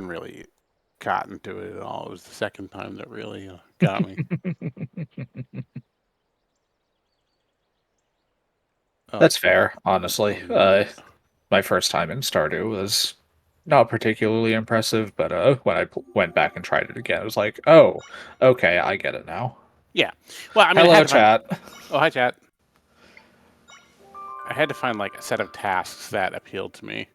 really caught into it at all. It was the second time that really got me. That's fair, honestly. My first time in Stardew was not particularly impressive, but when I went back and tried it again, it was like, oh, okay, I get it now. Yeah. Well, I mean, I Hello, had to find. chat. Oh, hi, chat. I had to find like a set of tasks that appealed to me.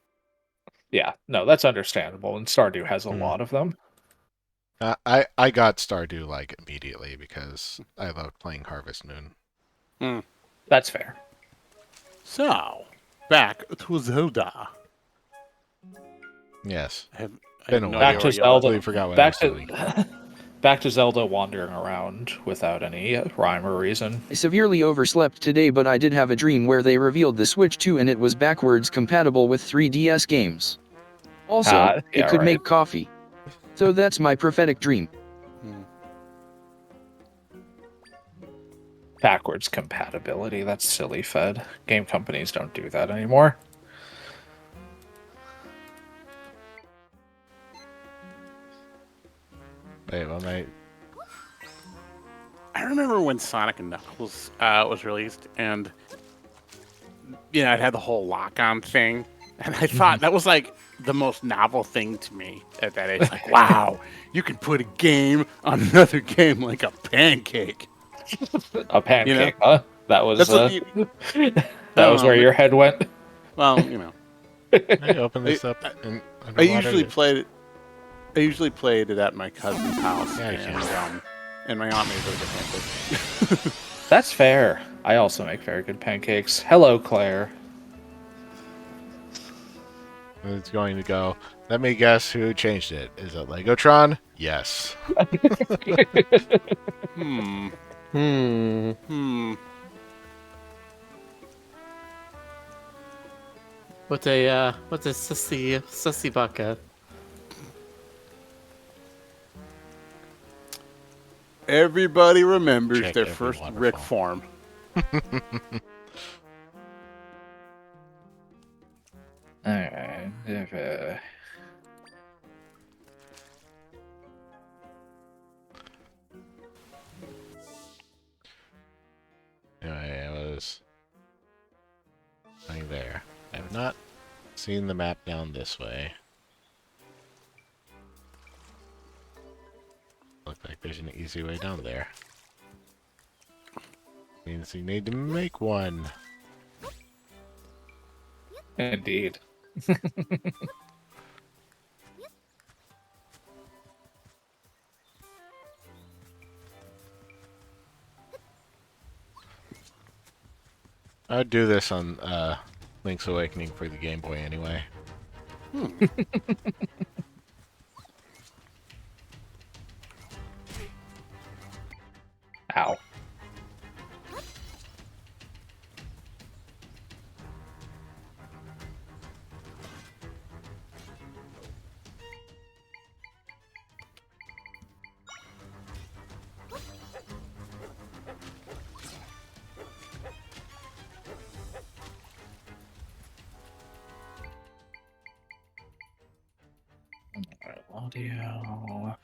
Yeah, no, that's understandable, and Stardew has a lot of them. I got Stardew like immediately because I loved playing Harvest Moon. That's fair. So, back to Zelda. Yes. I have Been a no while. idea Back where to you are. Zelda. Forgot what I Back was doing. to back to Zelda wandering around without any rhyme or reason. I severely overslept today, but I did have a dream where they revealed the Switch 2 and it was backwards compatible with 3DS games. Also, it could make coffee. So that's my prophetic dream. Backwards compatibility, that's silly fed. Game companies don't do that anymore. Wait, well, I remember when Sonic and Knuckles was released, and it had the whole lock-on thing, and I thought that was like the most novel thing to me at that age. Like, wow, you can put a game on another game like a pancake. A pancake, huh? That was that was where your head went. Well, I open this up. I usually played it. I usually played it at my cousin's house, and my aunt made really good pancakes. That's fair. I also make very good pancakes. Hello, Claire. It's going to go. Let me guess who changed it. Is it Legotron? Yes. What's a sussy bucket? Everybody remembers their first Rick form. Alright. Anyway, I was going there. I have not seen the map down this way. Looks like there's an easy way down there. Means you need to make one. Indeed. I would do this on Link's Awakening for the Game Boy anyway. Ow. Audio.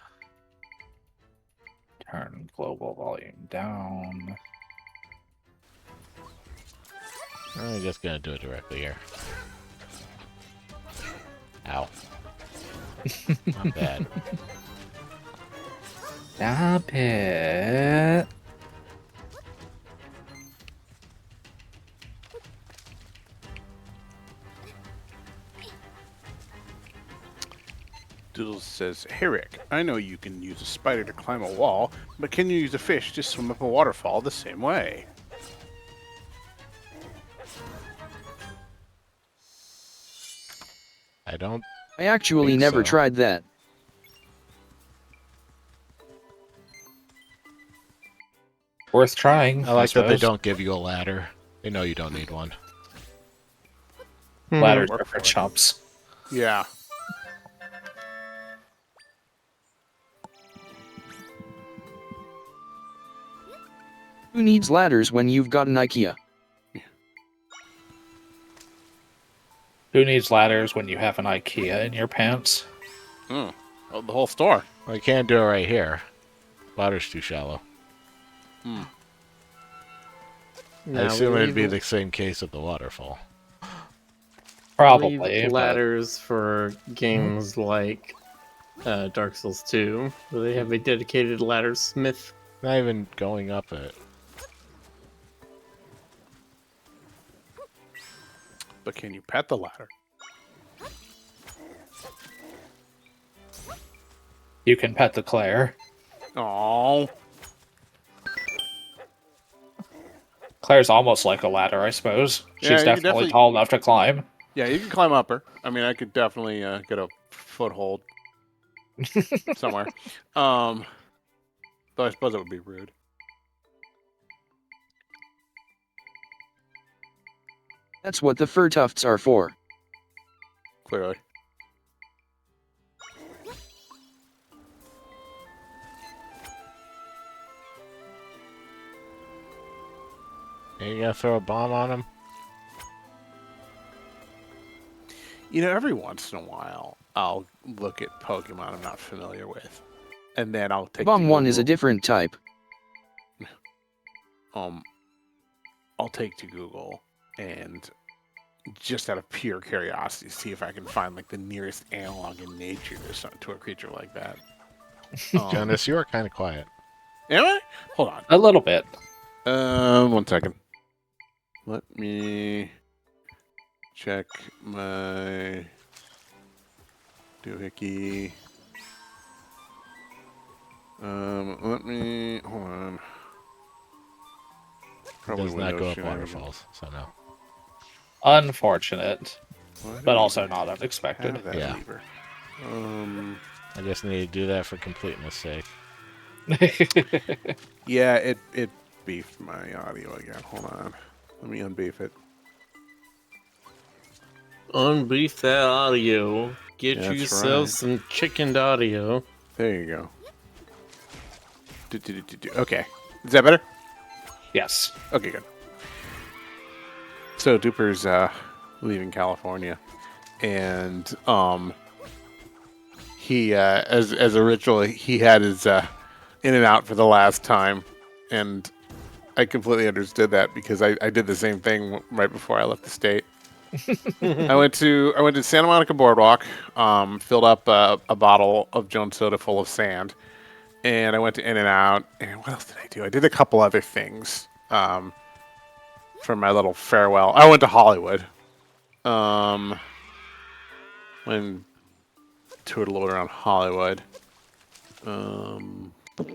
Turn global volume down. I'm just gonna do it directly here. Ow. Not bad. Stop it. Doodles says, "Hey Rick, I know you can use a spider to climb a wall, but can you use a fish to swim up a waterfall the same way?" I actually never tried that. Worth trying. I like that they don't give you a ladder. They know you don't need one. Ladders are for chumps. Yeah. Who needs ladders when you've got an IKEA? Who needs ladders when you have an IKEA in your pants? Oh, the whole store. Well, you can't do it right here. Water's too shallow. I Now assume we it'd be leave- the same case with the waterfall. Probably. leave but- ladders for games like Dark Souls 2, where they have a dedicated ladder smith. Not even going up it. But can you pet the ladder? You can pet the Claire. Oh, Claire's almost like a ladder, I suppose. Yeah, She's you definitely, definitely- tall enough to climb. yeah, you can climb up her. I mean, I could definitely get a foothold somewhere. Though I suppose it would be rude. That's what the fur tufts are for. Clearly. Are you gonna throw a bomb on him? You know, every once in a while, I'll look at Pokemon I'm not familiar with, and then I'll take. Bomb to 1 is a Google. different type. I'll take to Google and just out of pure curiosity, see if I can find like the nearest analog in nature to a creature like that. Jonas, you are kind of quiet. Am I? Hold on. A little bit. 1 second. Let me check my doohickey. Let me hold on. It does not go up shenanigans. waterfalls, so no. Unfortunate, Why do but I also even not unexpected. have that Yeah. lever? I just need to do that for completeness sake. Yeah, it beefed my audio again. Hold on. Let me unbeef it. Unbeef that audio. Get That's yourself right. some chickened audio. There you go. Okay. Is that better? Yes. Okay, good. So Duper's leaving California, and he as a ritual he had his in and out for the last time, and I completely understood that because I did the same thing right before I left the state. I went to Santa Monica Boardwalk, filled up a bottle of Jones Soda full of sand, and I went to In and Out. And what else did I do? I did a couple other things for my little farewell. I went to Hollywood. When toured a little bit around Hollywood. What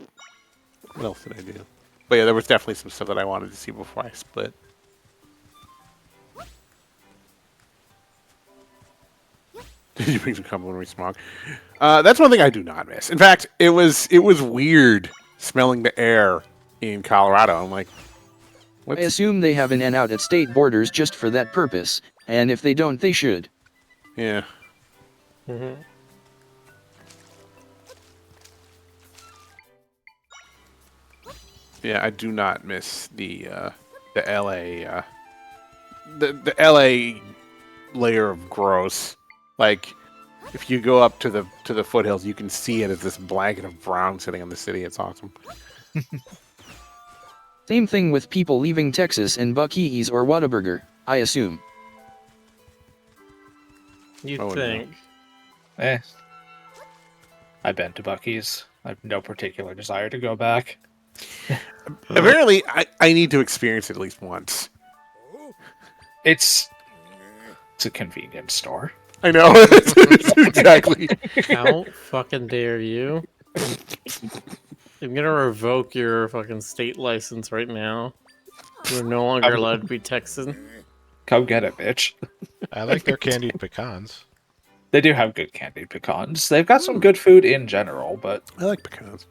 else did I do? But yeah, there was definitely some stuff that I wanted to see before I split. Did you bring some complimentary smog? That's one thing I do not miss. In fact, it was weird smelling the air in Colorado. I'm like, I what's... assume they have an N out at state borders just for that purpose, and if they don't, they should. Yeah. Yeah, I do not miss the LA the LA layer of gross. Like if you go up to the foothills, you can see it as this blanket of brown sitting on the city. It's awesome. Same thing with people leaving Texas and Buc-ee's or Whataburger, I assume. You'd Oh, no. think. I've been to Buc-ee's. I have no particular desire to go back. Apparently, I need to experience it at least once. It's a convenience store. I know. Exactly. How fucking dare you? I'm gonna revoke your fucking state license right now. You're no longer allowed to be Texan. Come get it, bitch. I like their candied pecans. They do have good candied pecans. They've got some good food in general, but I like pecans.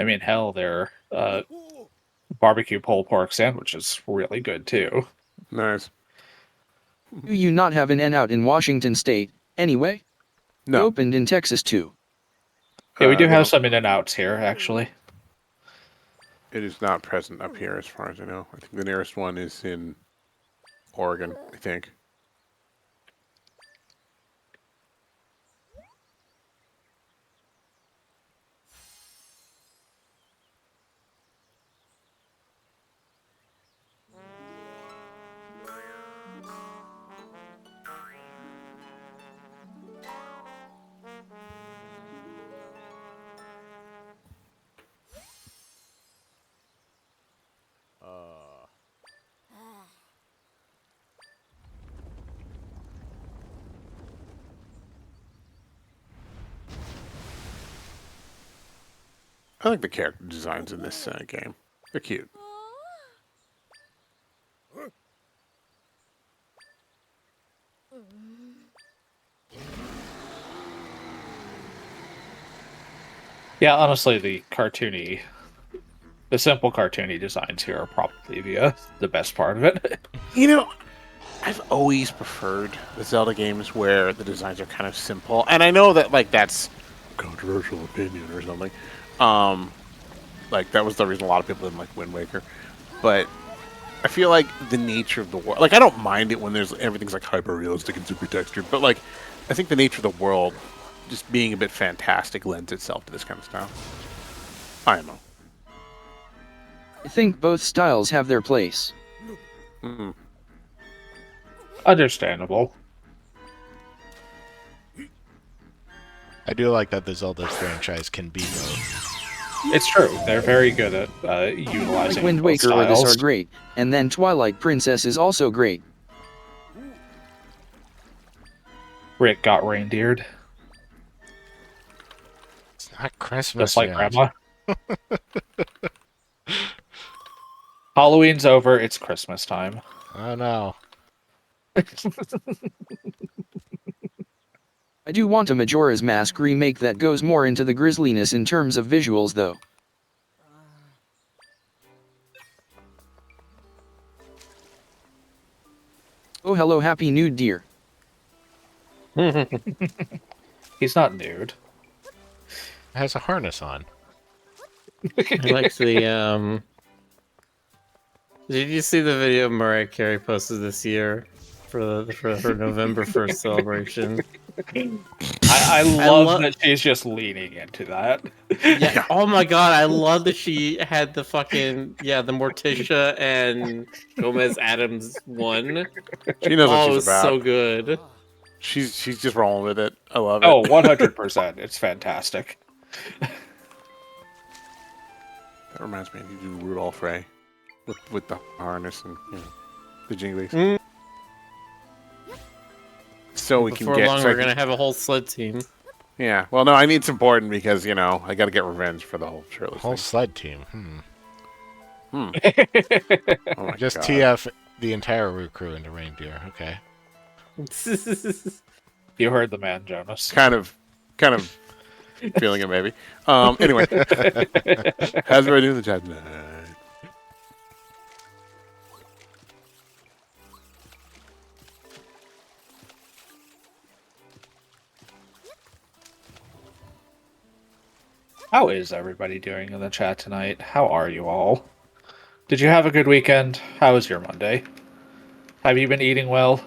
I mean, hell, their barbecue pulled pork sandwich is really good too. Nice. Do you not have an N out in Washington State, anyway? It No. opened in Texas too. Yeah, we do they have don't- some in and outs here, actually. It is not present up here, as far as I know. I think the nearest one is in Oregon, I think. I like the character designs in this game. They're cute. Yeah, honestly, the simple cartoony designs here are probably the best part of it. You know, I've always preferred the Zelda games where the designs are kind of simple. And I know that, like, that's a controversial opinion or something. Like, that was the reason a lot of people didn't like Wind Waker. But I feel like the nature of the world... Like, I don't mind it when everything's, like, hyper-realistic and super textured. But, like, I think the nature of the world just being a bit fantastic lends itself to this kind of style. I don't know. I think both styles have their place. Mm. Understandable. I do like that the Zelda franchise can be both. It's true. They're very good at utilizing Like Wind both Waker or this styles. are great, and then Twilight Princess is also great. Rick got reindeered, It's not Christmas just like yet. Grandma. Halloween's over. It's Christmas time. Oh no. I do want a Majora's Mask remake that goes more into the grisliness in terms of visuals though. Oh hello happy nude dear. He's not nude. It has a harness on. I like the Did you see the video Mariah Carey posted this year for her November 1st celebration? I love that she's just leaning into that. Yeah. Oh my god, I love that she had the fucking the Morticia and Gomez Adams one. She knows what Oh, it she's was about. so good. She's just rolling with it. I love it. Oh, 100%. It's fantastic. That reminds me, I need to do Rudolph Ray with the harness and the jinglies. Mm. So we Before can get. long, so I we're can- gonna have a whole sled team. Yeah. Well, no, I need some Borden because I got to get revenge for the whole shirtless Whole thing. sled team. Oh my Just God. TF the entire root crew into reindeer. Okay. You heard the man, Jonas. Kind of feeling it maybe. Anyway, how's everybody doing in the chat tonight? How is everybody doing in the chat tonight? How are you all? Did you have a good weekend? How was your Monday? Have you been eating well?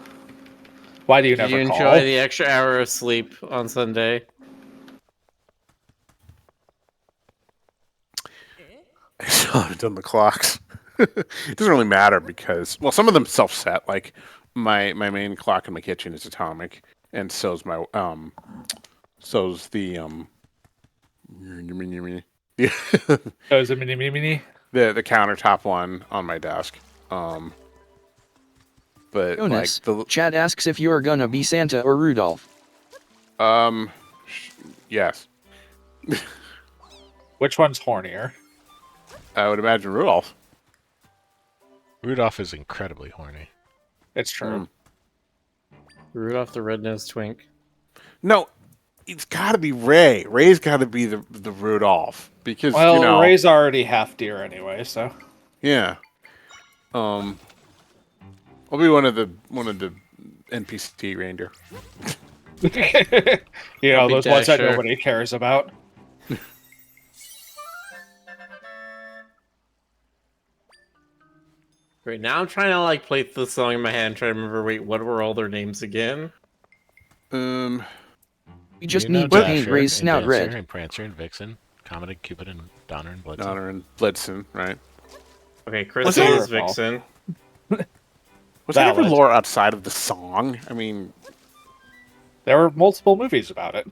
Why do you Did never you call? enjoy the extra hour of sleep on Sunday? I still haven't done the clocks. It doesn't really matter because, well, some of them self-set. Like my main clock in my kitchen is atomic, and so's so's the the Oh, is it mini mini? the countertop one on my desk. But Jonas, like Chad asks if you're gonna be Santa or Rudolph. yes, Which one's hornier? I would imagine Rudolph. Rudolph is incredibly horny. It's true. Mm. Rudolph the Red-Nosed Twink. No, it's got to be Ray. Ray's got to be the Rudolph because Ray's already half deer anyway, so yeah. I'll be one of the NPC reindeer. those ones that Dasher. nobody cares about. Right now, I'm trying to like play the song in my head and try to remember. Wait, what were all their names again? We just need to paint Ray's snout red. And Prancer and Vixen, Comet and Cupid and Donner and Blitzen. Donner and Blitzen, right? Okay, Chris is Vixen. Was there ever lore outside of the song? I mean, there were multiple movies about it.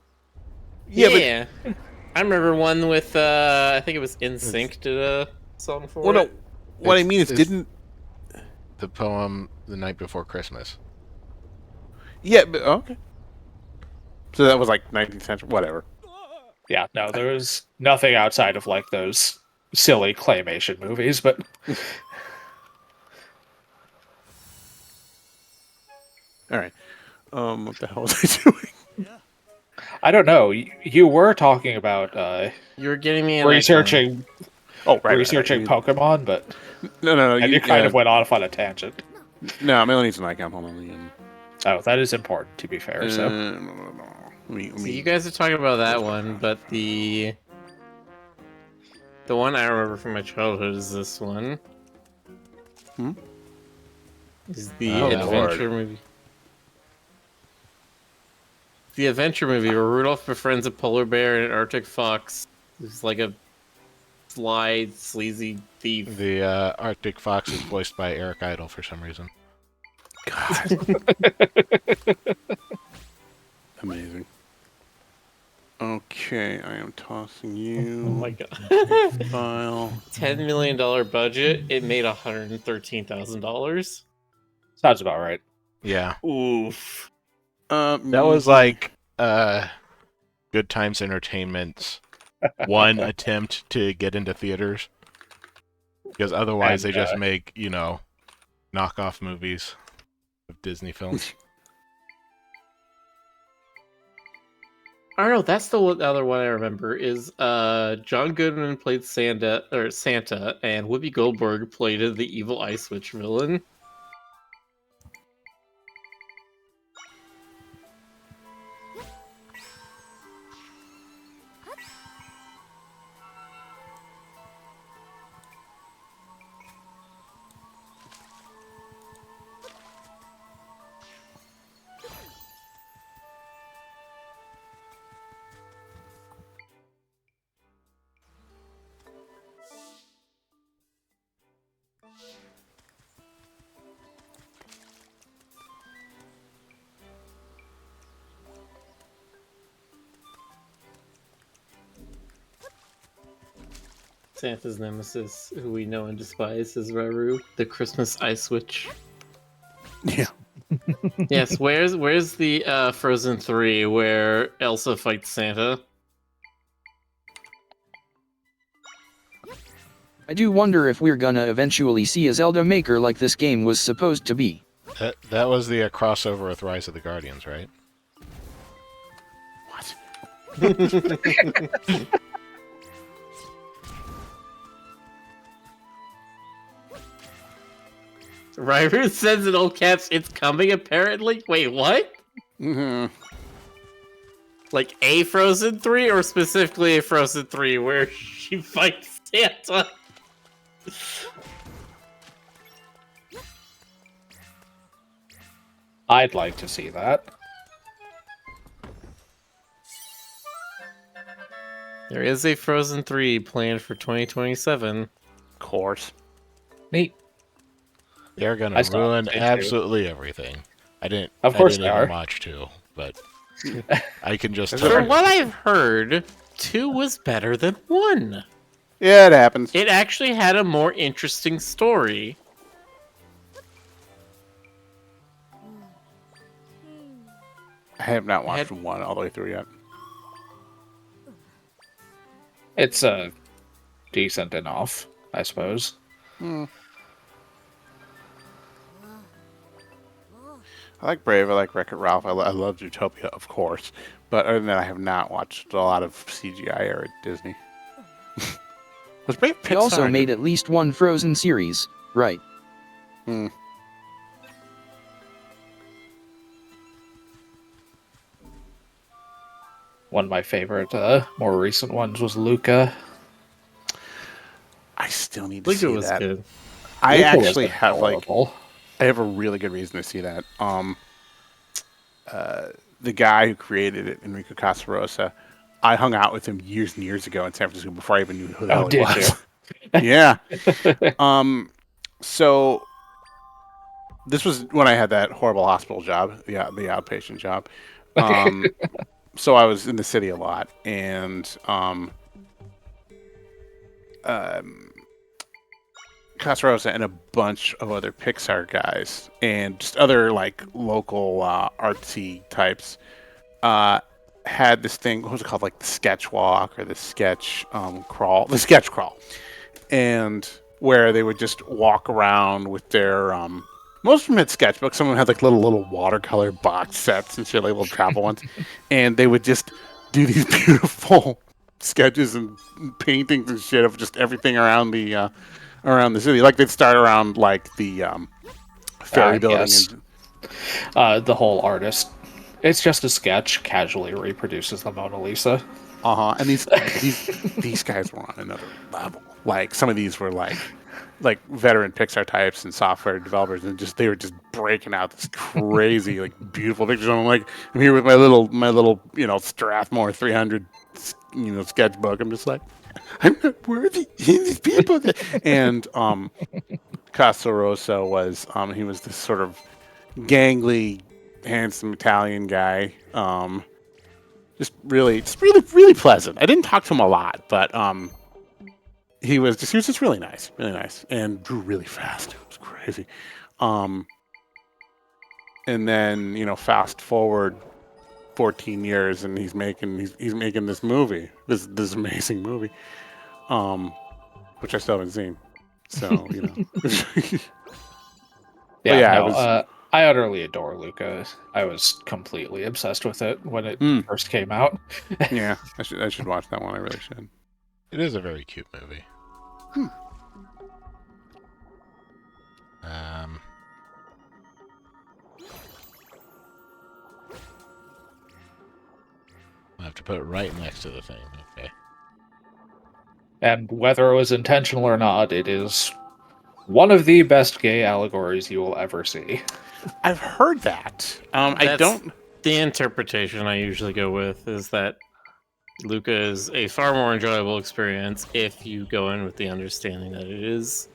Yeah, but I remember one with I think it was NSYNC did a song for it. No, what I mean is, didn't the poem "The Night Before Christmas"? Yeah, but okay. So that was like 19th century, whatever. Yeah, no, there was nothing outside of like those silly claymation movies, but all right. What the hell was I doing? I don't know. You were talking about You were getting me in researching. Researching Pokemon, but no. And you kind of went off on a tangent. No, Melanie's an icon. Hold on. Oh, that is important, to be fair. So No. You guys are talking about that one, but the one I remember from my childhood is this one. Is the adventure movie. The adventure movie where Rudolph befriends a polar bear and an Arctic fox. It's like a sly, sleazy thief. The Arctic Fox is voiced by Eric Idle for some reason. God. Amazing. Okay, I am tossing you. Oh my god. File. $10 million budget. It made $113,000. sounds about right. Yeah. Oof. That was like Good Times Entertainment's one attempt to get into theaters. Because otherwise they just make, knockoff movies of Disney films. I don't know, that's the other one I remember is John Goodman played Santa, and Whoopi Goldberg played the evil Ice Witch villain. Santa's nemesis, who we know and despise, is Raru, the Christmas Ice Witch. Yeah. Yes, where's the Frozen 3 where Elsa fights Santa? I do wonder if we're gonna eventually see a Zelda maker like this game was supposed to be. That was the crossover with Rise of the Guardians, right? What? Ryru says in all caps, it's coming apparently? Wait, what? Mm-hmm. Like a Frozen 3 or specifically a Frozen 3 where she fights Santa? I'd like to see that. There is a Frozen 3 planned for 2027. Of course. Neat. They're gonna ruin absolutely everything. Of course I they didn't are. even watch 2, but I can just For tell. what I've heard, 2 was better than 1. Yeah, it happens. It actually had a more interesting story. I have not watched 1 all the way through yet. It's decent enough, I suppose. I like Brave. I like Wreck-It Ralph. I love Zootopia, of course. But other than that, I have not watched a lot of CGI era Disney. Was Brave Pixar? He also made at least one Frozen series, right? Hmm. One of my favorite, more recent ones was Luca. I still need to Luca see was that. good. I Luca actually was have adorable. I have a really good reason to see that. The guy who created it, Enrico Casarosa, I hung out with him years and years ago in San Francisco before I even knew who the hell he did was. you? Yeah. So this was when I had that horrible hospital job, the outpatient job. So I was in the city a lot, and Casarosa and a bunch of other Pixar guys and just other like local artsy types had this thing. What was it called? Like the sketch walk or the sketch crawl? The sketch crawl, and where they would just walk around with their most of them had sketchbooks. Some of them had like little watercolor box sets and shit, like little travel ones, and they would just do these beautiful sketches and paintings and shit of just everything around the city. Like they'd start around like the ferry building. Yes. And the whole artist. It's just a sketch, casually reproduces the Mona Lisa. and these guys were on another level. Like some of these were like veteran Pixar types and software developers, and they were just breaking out this crazy like beautiful pictures. And I'm like, I'm here with my little Strathmore 300 sketchbook. I'm just like, I'm not worthy. These people. And Casarosa was he was this sort of gangly, handsome Italian guy. Just really pleasant. I didn't talk to him a lot, but he was just really nice, and drew really fast. It was crazy. And then fast forward 14 years, and he's making this movie, this amazing movie, which I still haven't seen. So I utterly adore Luca. I was completely obsessed with it when it first came out. Yeah, I should watch that one. I really should. It is a very cute movie. I'll have to put it right next to the thing. Okay. And whether it was intentional or not, it is one of the best gay allegories you will ever see. I've heard that. The interpretation I usually go with is that Luca is a far more enjoyable experience if you go in with the understanding that it is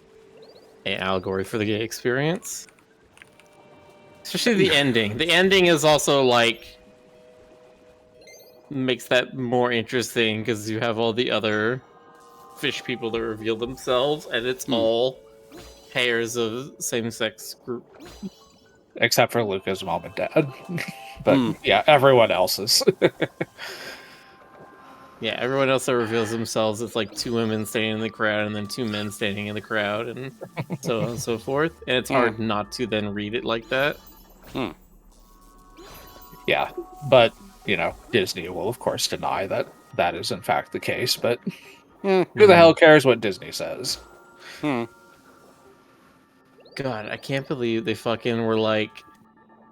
an allegory for the gay experience. Especially the ending. The ending is also like makes that more interesting because you have all the other fish people that reveal themselves, and it's all pairs of same-sex group. Except for Luca's mom and dad. But yeah, everyone else is. Yeah, everyone else that reveals themselves, it's like two women standing in the crowd and then two men standing in the crowd and so on and so forth. And it's hard not to then read it like that. Yeah, but, Disney will, of course, deny that is, in fact, the case. But who the hell cares what Disney says? God, I can't believe they fucking were like...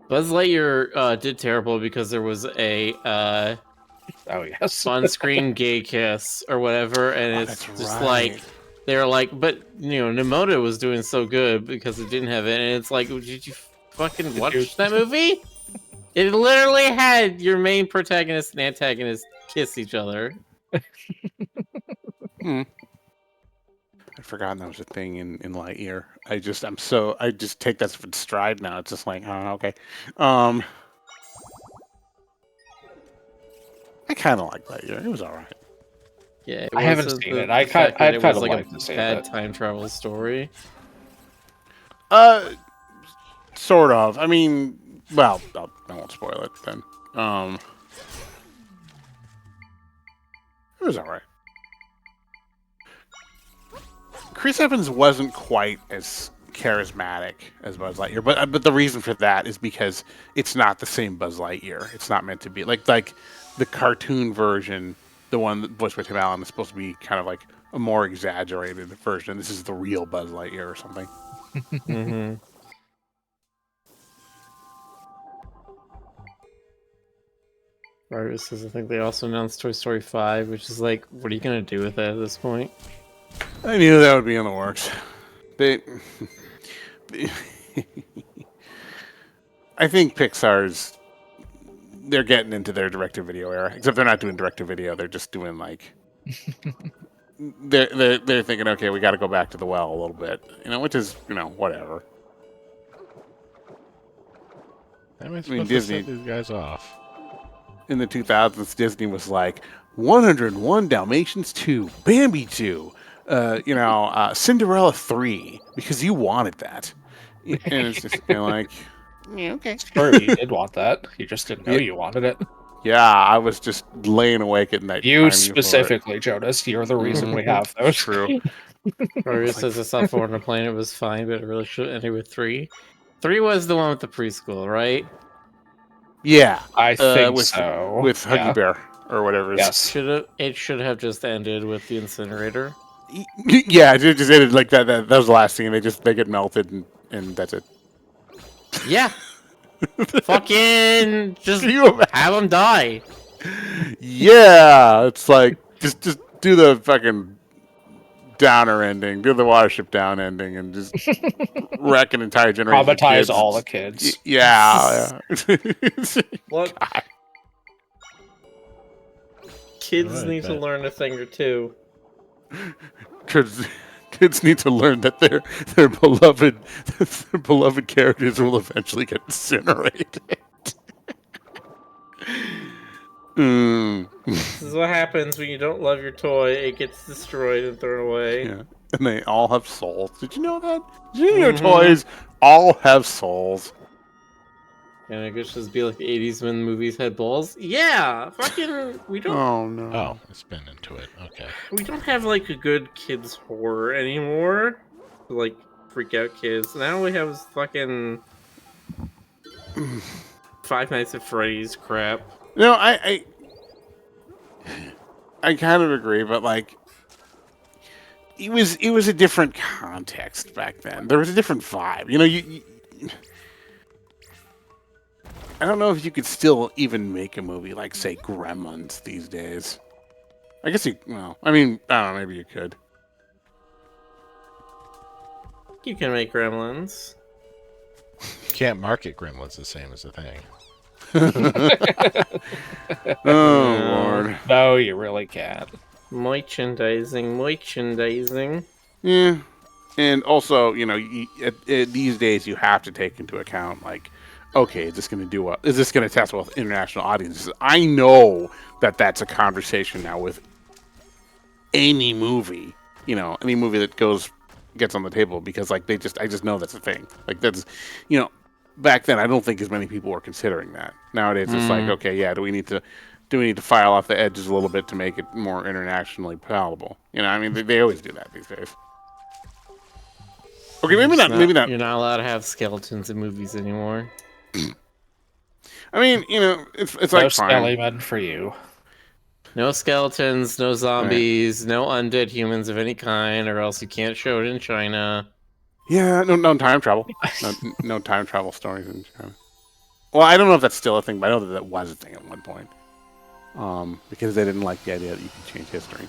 Buzz Lightyear did terrible because there was a... oh, yes. on-screen gay kiss or whatever, and it's just like... They were like, but, Nemoto was doing so good because it didn't have it, and it's like, did you fucking watch that movie? It literally had your main protagonist and antagonist kiss each other. I'd forgotten that was a thing in Lightyear. I just take that for stride now. It's just like, oh, okay. I kind of like Lightyear. It was all right. Yeah, I haven't seen it. I'd kind of like to see it. Bad time travel story. Sort of. I mean, well, I won't spoil it then. It was all right. Chris Evans wasn't quite as charismatic as Buzz Lightyear. But the reason for that is because it's not the same Buzz Lightyear. It's not meant to be like the cartoon version, the one that voiced by Tim Allen, is supposed to be kind of like a more exaggerated version. This is the real Buzz Lightyear or something. Mm-hmm. Margaret says, I think they also announced Toy Story 5, which is like, what are you going to do with that at this point? I knew that would be in the works. I think Pixar's, they're getting into their direct-to-video era. Except they're not doing direct-to-video. They're just doing like, they're thinking, okay, we got to go back to the well a little bit, which is whatever. How am I supposed to set these guys off? In the 2000s, Disney was like 101 Dalmatians 2, Bambi 2, Cinderella 3, because you wanted that. And it's just kind of like, yeah, okay. Sure, you did want that. You just didn't know you wanted it. Yeah, I was just laying awake at night. You specifically, Jonas, you're the reason we have those. True. Margaret says, I saw Four on a Plane, it was fine, but it really should have ended with 3. 3 was the one with the preschool, right? Yeah, I think so. With Huggy Bear or whatever. Yes. It should have just ended with the incinerator. Yeah, it just ended like that. That was the last scene. They get melted and that's it. Yeah. Fucking just have them die. Yeah, it's like just do the fucking downer ending, do the Watership Down ending, and just wreck an entire generation. Traumatize all the kids. Yeah. What? God. Kids need to learn a thing or two. Kids need to learn that their beloved characters will eventually get incinerated. This is what happens when you don't love your toy. It gets destroyed and thrown away. Yeah, and they all have souls. Did you know that? Did you know your toys all have souls? And I guess just be like the 80s when movies had balls. Yeah, fucking, we don't. Oh no. Oh, it's been into it. Okay. We don't have like a good kids horror anymore. To, like freak out kids. Now we have fucking Five Nights at Freddy's crap. No, I kind of agree, but like it was a different context back then. There was a different vibe. You I don't know if you could still even make a movie like, say, Gremlins these days. I guess I don't know, maybe you could. You can make Gremlins. You can't market Gremlins the same as the thing. Oh, Lord. No, you really can't. Merchandising. Yeah. And also, these days you have to take into account, like, okay, is this going to do well? Is this going to test well with international audiences? I know that that's a conversation now with any movie, any movie that gets on the table, because like I just know that's a thing. Like that's, back then I don't think as many people were considering that. Nowadays it's like, okay, yeah, do we need to file off the edges a little bit to make it more internationally palatable? They always do that these days. Okay, maybe not. You're not allowed to have skeletons in movies anymore. It's no like skelly men for you. No skeletons, no zombies, no undead humans of any kind, or else you can't show it in China. Yeah, no time travel. No time travel stories in China. Well, I don't know if that's still a thing, but I know that was a thing at one point. Because they didn't like the idea that you could change history.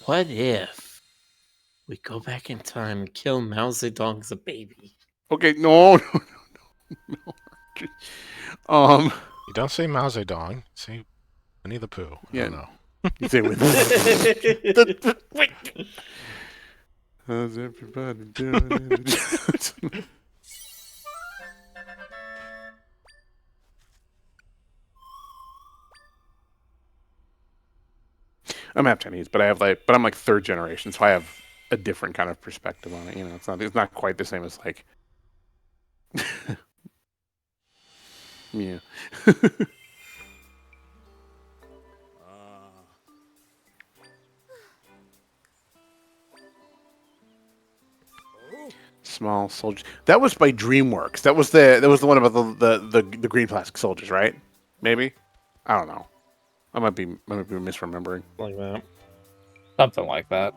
What if we go back in time and kill Mao Zedong as a baby? Okay, no. You don't say Mao Zedong. Say Winnie the Pooh. I don't know. You say Winnie. How's everybody doing? I'm half Chinese, but I'm like third generation, so I have a different kind of perspective on it. It's not quite the same as like. Yeah. Small soldiers. That was by DreamWorks. That was the one about the green plastic soldiers, right? Maybe. I don't know. I might be misremembering. Like that. Something like that.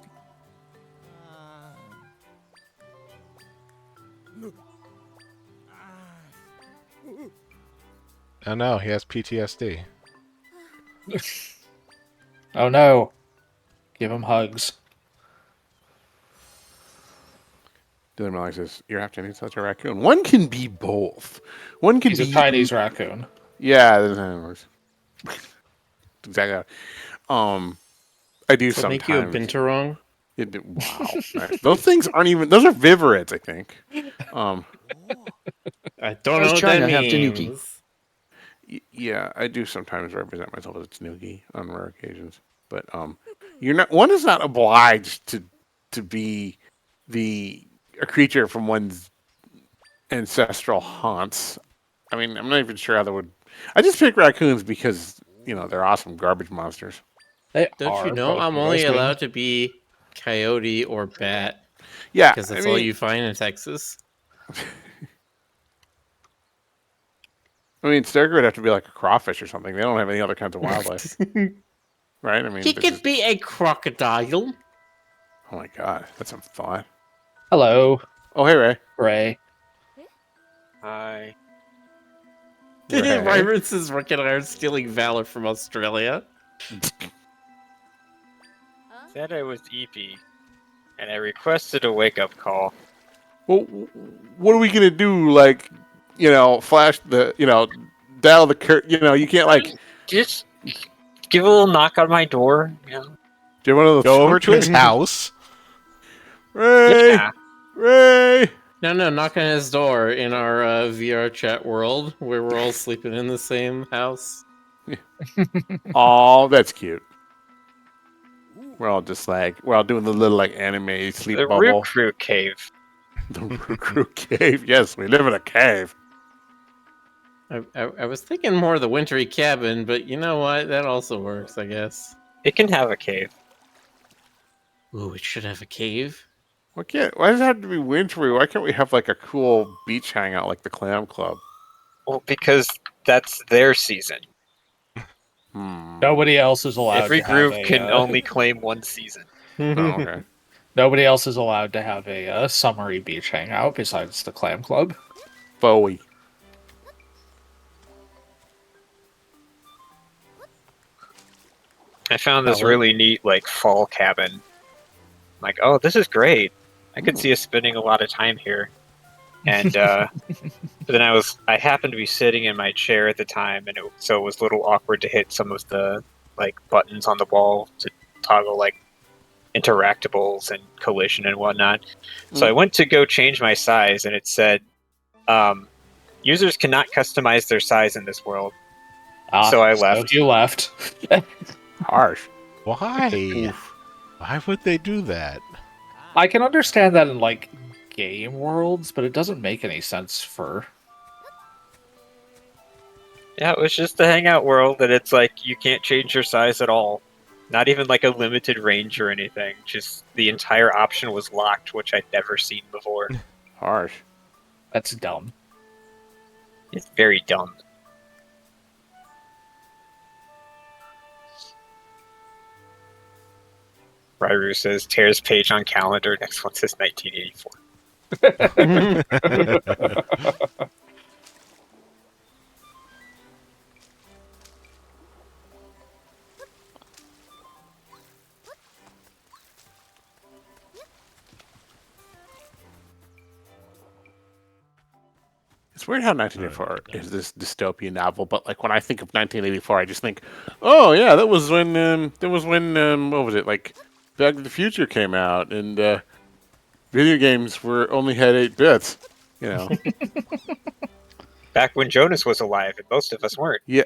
Oh no, he has PTSD. Oh no. Give him hugs. Didn't realize this. You're after such a raccoon. One can be both. One can He's be a Chinese raccoon. Yeah, that's exactly. I do Does it sometimes. make you a binturong? Wow, nice. Those things aren't even. Those are viverrids, I think. I don't Does know what China that have means. tanuki? Yeah, I do sometimes represent myself as a tanuki on rare occasions, but you're not. One is not obliged to be a creature from one's ancestral haunts. I mean, I'm not even sure how that would. I just pick raccoons because they're awesome garbage monsters. They Don't are, you know but I'm only allowed to be coyote or bat Yeah, because that's all you find in Texas? I mean, Sturger would have to be like a crawfish or something. They don't have any other kinds of wildlife, right? I mean, He could be a crocodile. Oh my god, that's some fun. Hello, Oh, hey, Ray. Ray. Hi. Ray. Vibrance is recognized stealing valor from Australia. Said I was EP, and I requested a wake-up call. Well, what are we gonna do? Like, flash the, dial the curtain. You can't like. Just give a little knock on my door. Do you have one of those? Go over to his house. Ray. Yeah. Ray. No, knock on his door in our VR chat world where we're all sleeping in the same house. Oh, that's cute. We're all just like we're all doing the little like anime sleep The bubble. Crew cave. The Croo cave. Yes, we live in a cave. I was thinking more of the wintry cabin, but you know what? That also works, I guess. It can have a cave. Ooh, it should have a cave. Why does it have to be wintry? Why can't we have like a cool beach hangout like the Clam Club? Well, because that's their season. Nobody else is allowed Every to group have can only claim one season. Oh, okay. Nobody else is allowed to have a summery beach hangout besides the Clam Club. Bowie. I found this really neat, like, fall cabin. I'm like, oh, this is great. I could see us spending a lot of time here. And but then I happened to be sitting in my chair at the time, and so it was a little awkward to hit some of the like buttons on the wall to toggle like interactables and collision and whatnot. So I went to go change my size, and it said, users cannot customize their size in this world. So I left. So you left. Harsh. Why? Why would they do that? I can understand that in like game worlds, but it doesn't make any sense for. Yeah, it was just the hangout world, and it's like you can't change your size at all. Not even like a limited range or anything. Just the entire option was locked, which I'd never seen before. Harsh. That's dumb. It's very dumb. Rairu says, tears page on calendar, next one says 1984. It's weird how 1984 is this dystopian novel, but like when I think of 1984, I just think, oh yeah, that was when what was it, like Back to the Future came out, and video games only had 8 bits, Back when Jonas was alive, and most of us weren't. Yeah.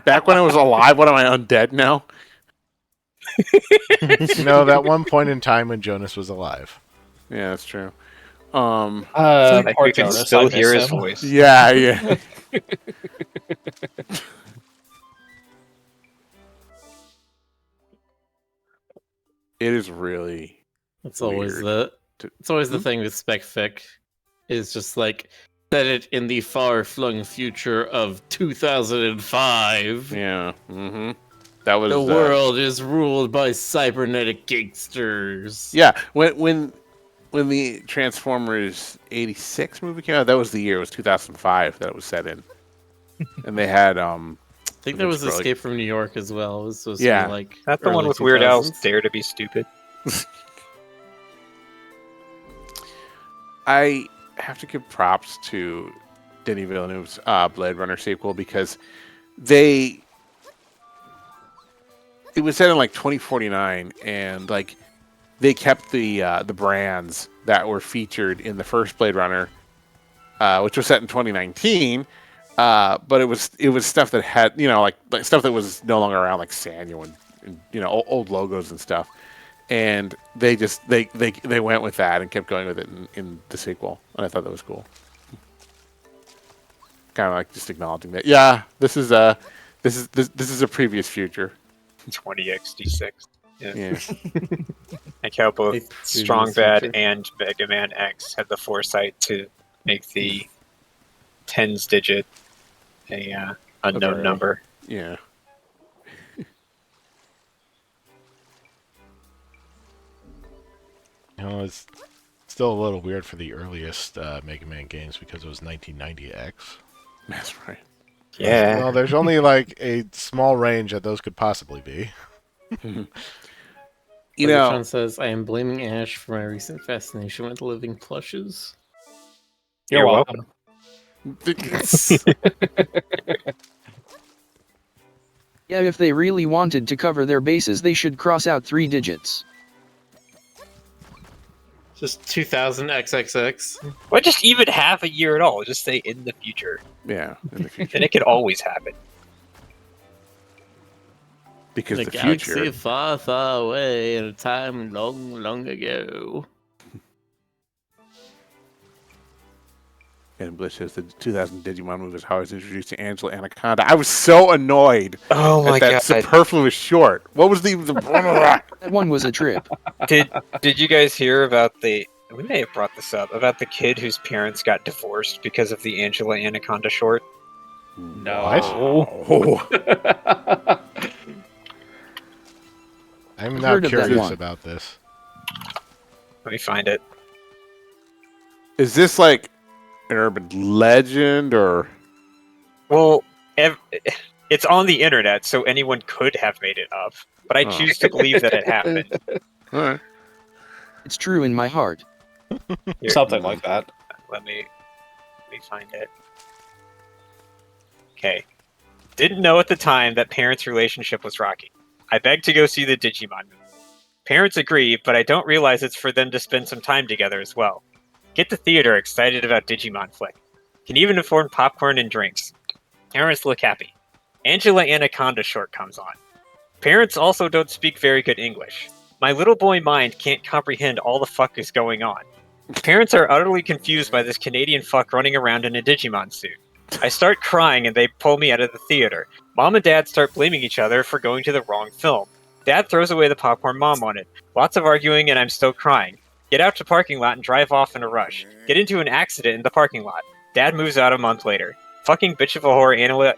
Back when I was alive, what am I, undead now? No, that one point in time when Jonas was alive. Yeah, that's true. Like Poor we can Jonas, still I miss hear his him. voice. Yeah. It is really It's always weird. the It's always the thing with spec fic, is just like set it in the far-flung future of 2005. Yeah. Mm-hmm. That was The world is ruled by cybernetic gangsters. Yeah. When the Transformers '86 movie came out, that was the year. It was 2005 that it was set in, and they had I think there was Escape from New York as well. It was supposed to be like that's the one with Weird Al's Dare to Be Stupid. I have to give props to Denis Villeneuve's Blade Runner sequel because it was set in like 2049, and like they kept the brands that were featured in the first Blade Runner, which was set in 2019. But it was stuff that had like stuff that was no longer around, like Sanyo and old logos and stuff. And they went with that and kept going with it in the sequel, and I thought that was cool. Kind of like just acknowledging that, yeah, this is a previous future. 20XD6. Yeah. Like how both Strong Bad and Mega Man X had the foresight to make the tens digit a unknown number. Yeah. It's still a little weird for the earliest Mega Man games because it was 1990X. That's right. Yeah. Well, there's only like a small range that those could possibly be. Sean says, I am blaming Ash for my recent fascination with living plushes. You're welcome. Yeah, if they really wanted to cover their bases, they should cross out 3 digits. Just 2000 XXX. Why just even have a year at all? Just say in the future. Yeah, in the future. And it could always happen. Because the galaxy future far, far away in a time long, long ago. And Bliss says the 2000 Digimon movie is how I was introduced to Angela Anaconda. I was so annoyed. Oh my that superfluous short. What was the That one was a trip. Did you guys hear about we may have brought this up, about the kid whose parents got divorced because of the Angela Anaconda short? No. I'm now curious about this. Let me find it. Is this like an urban legend or? Well, it's on the internet, so anyone could have made it up. But I choose to believe that it happened. All right. It's true in my heart. Here, Something like that. Let me find it. Okay. Didn't know at the time that parents' relationship was rocky. I begged to go see the Digimon movie. Parents agree, but I don't realize it's for them to spend some time together as well. Get to theater excited about Digimon flick. Can even afford popcorn and drinks. Parents look happy. Angela Anaconda short comes on. Parents also don't speak very good English. My little boy mind can't comprehend all the fuck is going on. Parents are utterly confused by this Canadian fuck running around in a Digimon suit. I start crying and they pull me out of the theater. Mom and Dad start blaming each other for going to the wrong film. Dad throws away the popcorn Mom wanted. Lots of arguing and I'm still crying. Get out to parking lot and drive off in a rush. Get into an accident in the parking lot. Dad moves out a month later. Fucking bitch of a whore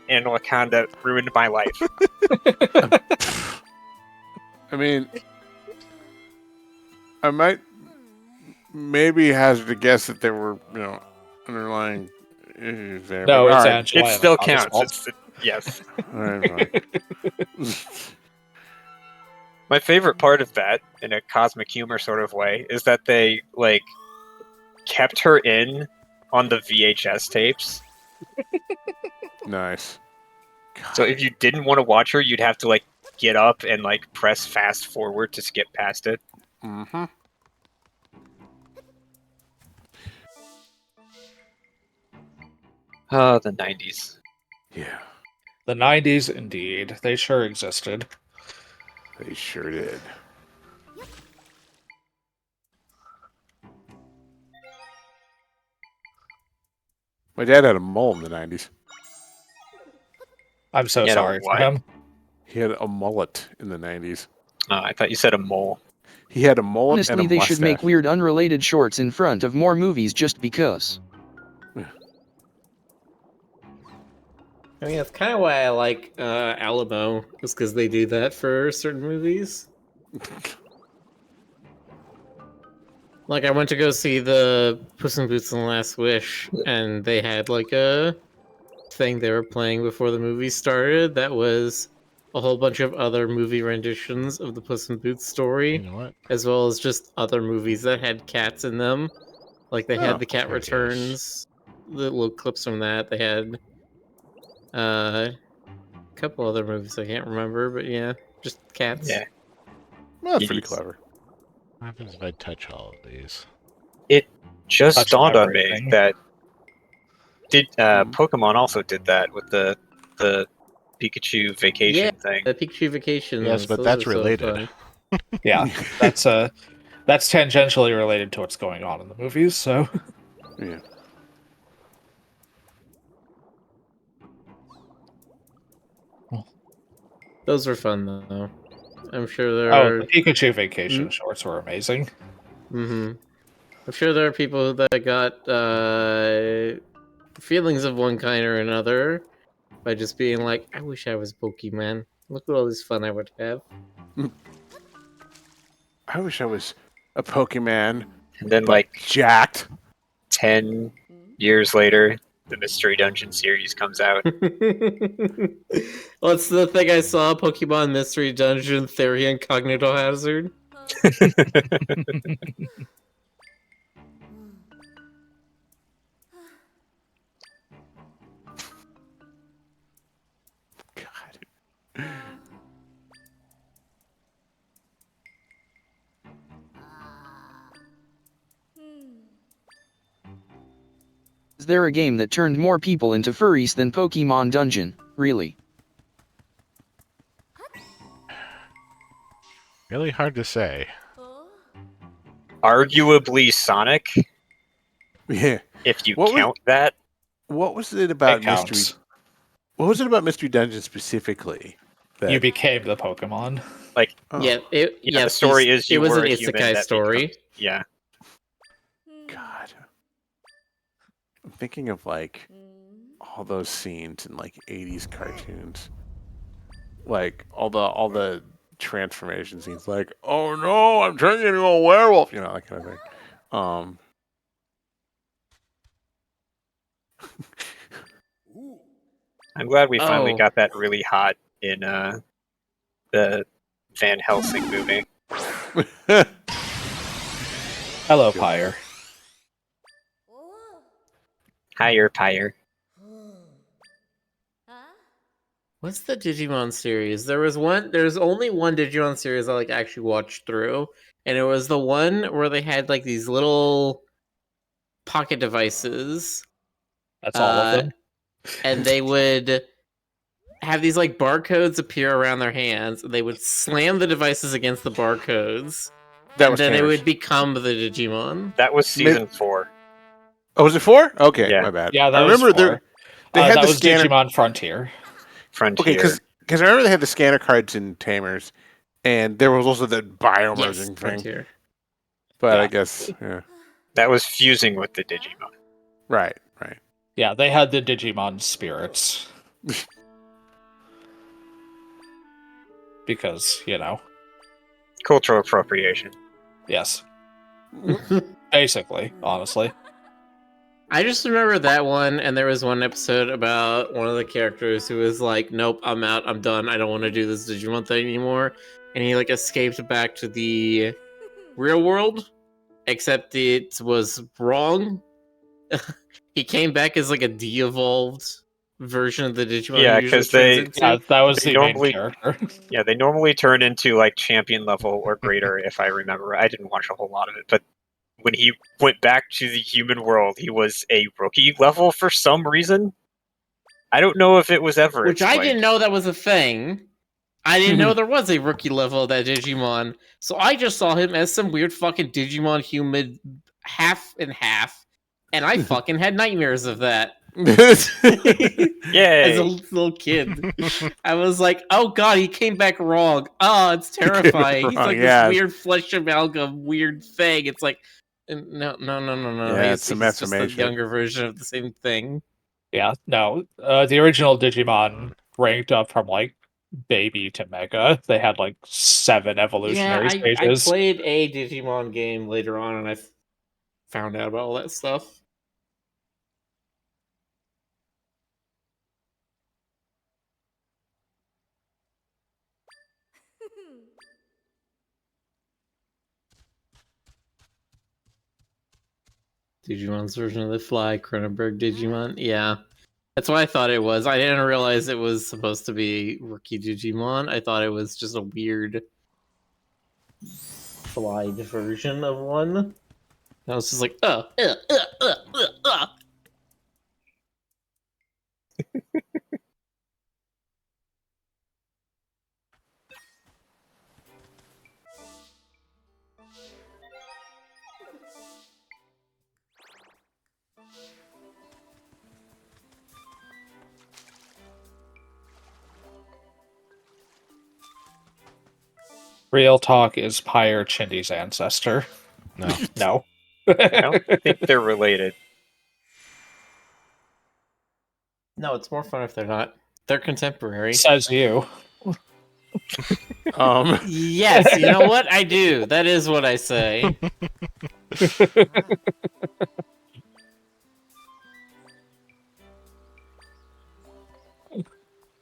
Anaconda ruined my life. I mean, I might maybe hazard to guess that there were, underlying issues there. No, but, it's right. Angela. It still counts. Yes. All right, My favorite part of that, in a cosmic humor sort of way, is that they, kept her in on the VHS tapes. Nice. So if you didn't want to watch her, you'd have to, get up and, press fast forward to skip past it. Mm-hmm. Oh, the 90s. Yeah, The 90s, indeed. They sure existed. they sure did. My dad had a mole in the 90s. I'm so Yeah, sorry for what? him. He had a mullet in the 90s. Oh, I thought you said a mole. He had a mullet and a Honestly, they mustache. should make weird unrelated shorts in front of more movies just because. I mean, that's kind of why I like Alamo, is because they do that for certain movies. Like, I went to go see the Puss in Boots and the Last Wish, and they had like a thing they were playing before the movie started that was a whole bunch of other movie renditions of the Puss in Boots story, You know what? as well as just other movies that had cats in them. Like, they had The Cat there it is. Returns, the little clips from that. They had a couple other movies I can't remember, but yeah, just cats. Yeah. Well, that's It pretty is. clever. What happens if I touch all of these? It just Touch dawned on me everything. that Pokemon also did that with the Pikachu vacation thing. The Pikachu Vacations. Yes, but those that's are so related. fun. Yeah, that's tangentially related to what's going on in the movies. So Yeah. Those were fun though. I'm sure there oh, are. the Pikachu vacation shorts were amazing. Mm-hmm. I'm sure there are people that got feelings of one kind or another by just being like, "I wish I was Pokemon. Look at all this fun I would have." I wish I was a Pokemon, And then, but like, jacked. 10 years later, the Mystery Dungeon series comes out. What's the thing I saw? Pokemon Mystery Dungeon Theory Incognito Hazard. God. Is there a game that turned more people into furries than Pokemon Dungeon, really? Really hard to say. Arguably Sonic, Yeah. if you What was- count that. What was it about It counts. Mystery? What was it about Mystery Dungeon specifically? That, You became the Pokemon. oh, Yeah, The story is it you was were an a human isekai that story. becomes- yeah. God. I'm thinking of like all those scenes in like 80s cartoons. Like all the transformation scenes, like, oh no, I'm turning into a werewolf, you know, that kind of thing. I'm glad we finally Oh. got that really hot in the Van Helsing movie. Hello, Pyre. Higher Pyre. What's the Digimon series? There's only one Digimon series I like actually watched through, and it was the one where they had like these little pocket devices. That's all of them. And they would have these like barcodes appear around their hands, and they would slam the devices against the barcodes, That was then they Tanner's. would become the Digimon. That was season 4. Oh, was it 4? Okay, Yeah. my bad. Yeah, that I remember was they had that the was scanner. Digimon Frontier. Frontier. Okay, because I remember they had the scanner cards in Tamers, and there was also the biomerging Yes, thing. Frontier. But Yeah. I guess, yeah, That was fusing with the Digimon. right. Yeah, they had the Digimon spirits. Because, Cultural appropriation. yes. Basically, honestly. I just remember that one, and there was one episode about one of the characters who was like, "Nope, I'm out. I'm done. I don't want to do this Digimon thing anymore." And he like escaped back to the real world, except it was wrong. He came back as like a de-evolved version of the Digimon. Yeah, he usually 'cause they- turns into. Yeah, that was They the main normally- character. Yeah, they normally turn into like champion level or greater, if I remember. I didn't watch a whole lot of it, but when he went back to the human world, he was a rookie level for some reason. I don't know if it was ever Which I explained. didn't know that was a thing. I didn't know there was a rookie level of that Digimon. So I just saw him as some weird fucking Digimon human half and half. And I fucking had nightmares of that. Yay! As a little kid, I was like, "Oh God, he came back wrong. Oh, it's terrifying. He's wrong, like yeah. this weird flesh amalgam, weird thing." It's like, no. Yeah, it's some He's just a information. younger version of the same thing. Yeah, no. The original Digimon ranked up from like baby to mega. They had like 7 evolutionary I stages. played a Digimon game later on, and I found out about all that stuff. Digimon's version of the Fly, Cronenberg Digimon. Yeah. That's what I thought it was. I didn't realize it was supposed to be Rookie Digimon. I thought it was just a weird flied version of one. I was just like, Real talk is Pyre Chindy's ancestor. No. No. I don't think they're related. No, it's more fun if they're not. They're contemporary. Says you. Yes, you know what? I do. That is what I say.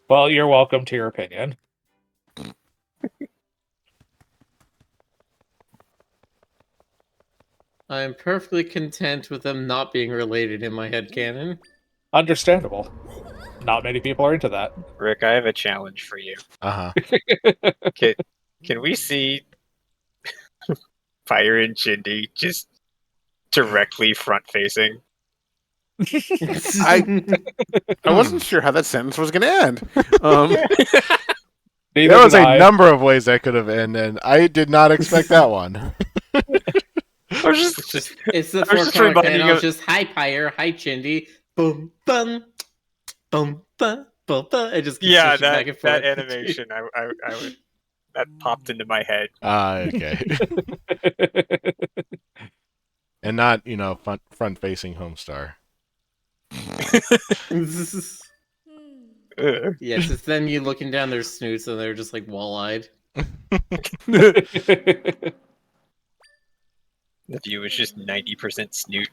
Well, you're welcome to your opinion. I am perfectly content with them not being related in my headcanon. Understandable. Not many people are into that. Rick, I have a challenge for you. Uh-huh. Can we see Fire and Shindy just directly front facing? I wasn't sure how that sentence was going to end. There was a number of ways that could have ended, and I did not expect that one. I was just it's the I was four just color reminding panel. of- Just hi Pyre, hi Chindy, boom bum, boom bum, boom bum. It just keeps yeah, switching back and that forth. animation. I would, that popped into my head. Okay. And not, front-facing Homestar. Ugh. Yes, it's them you looking down their snoots and they're just like wall-eyed. The view is just 90% snoot.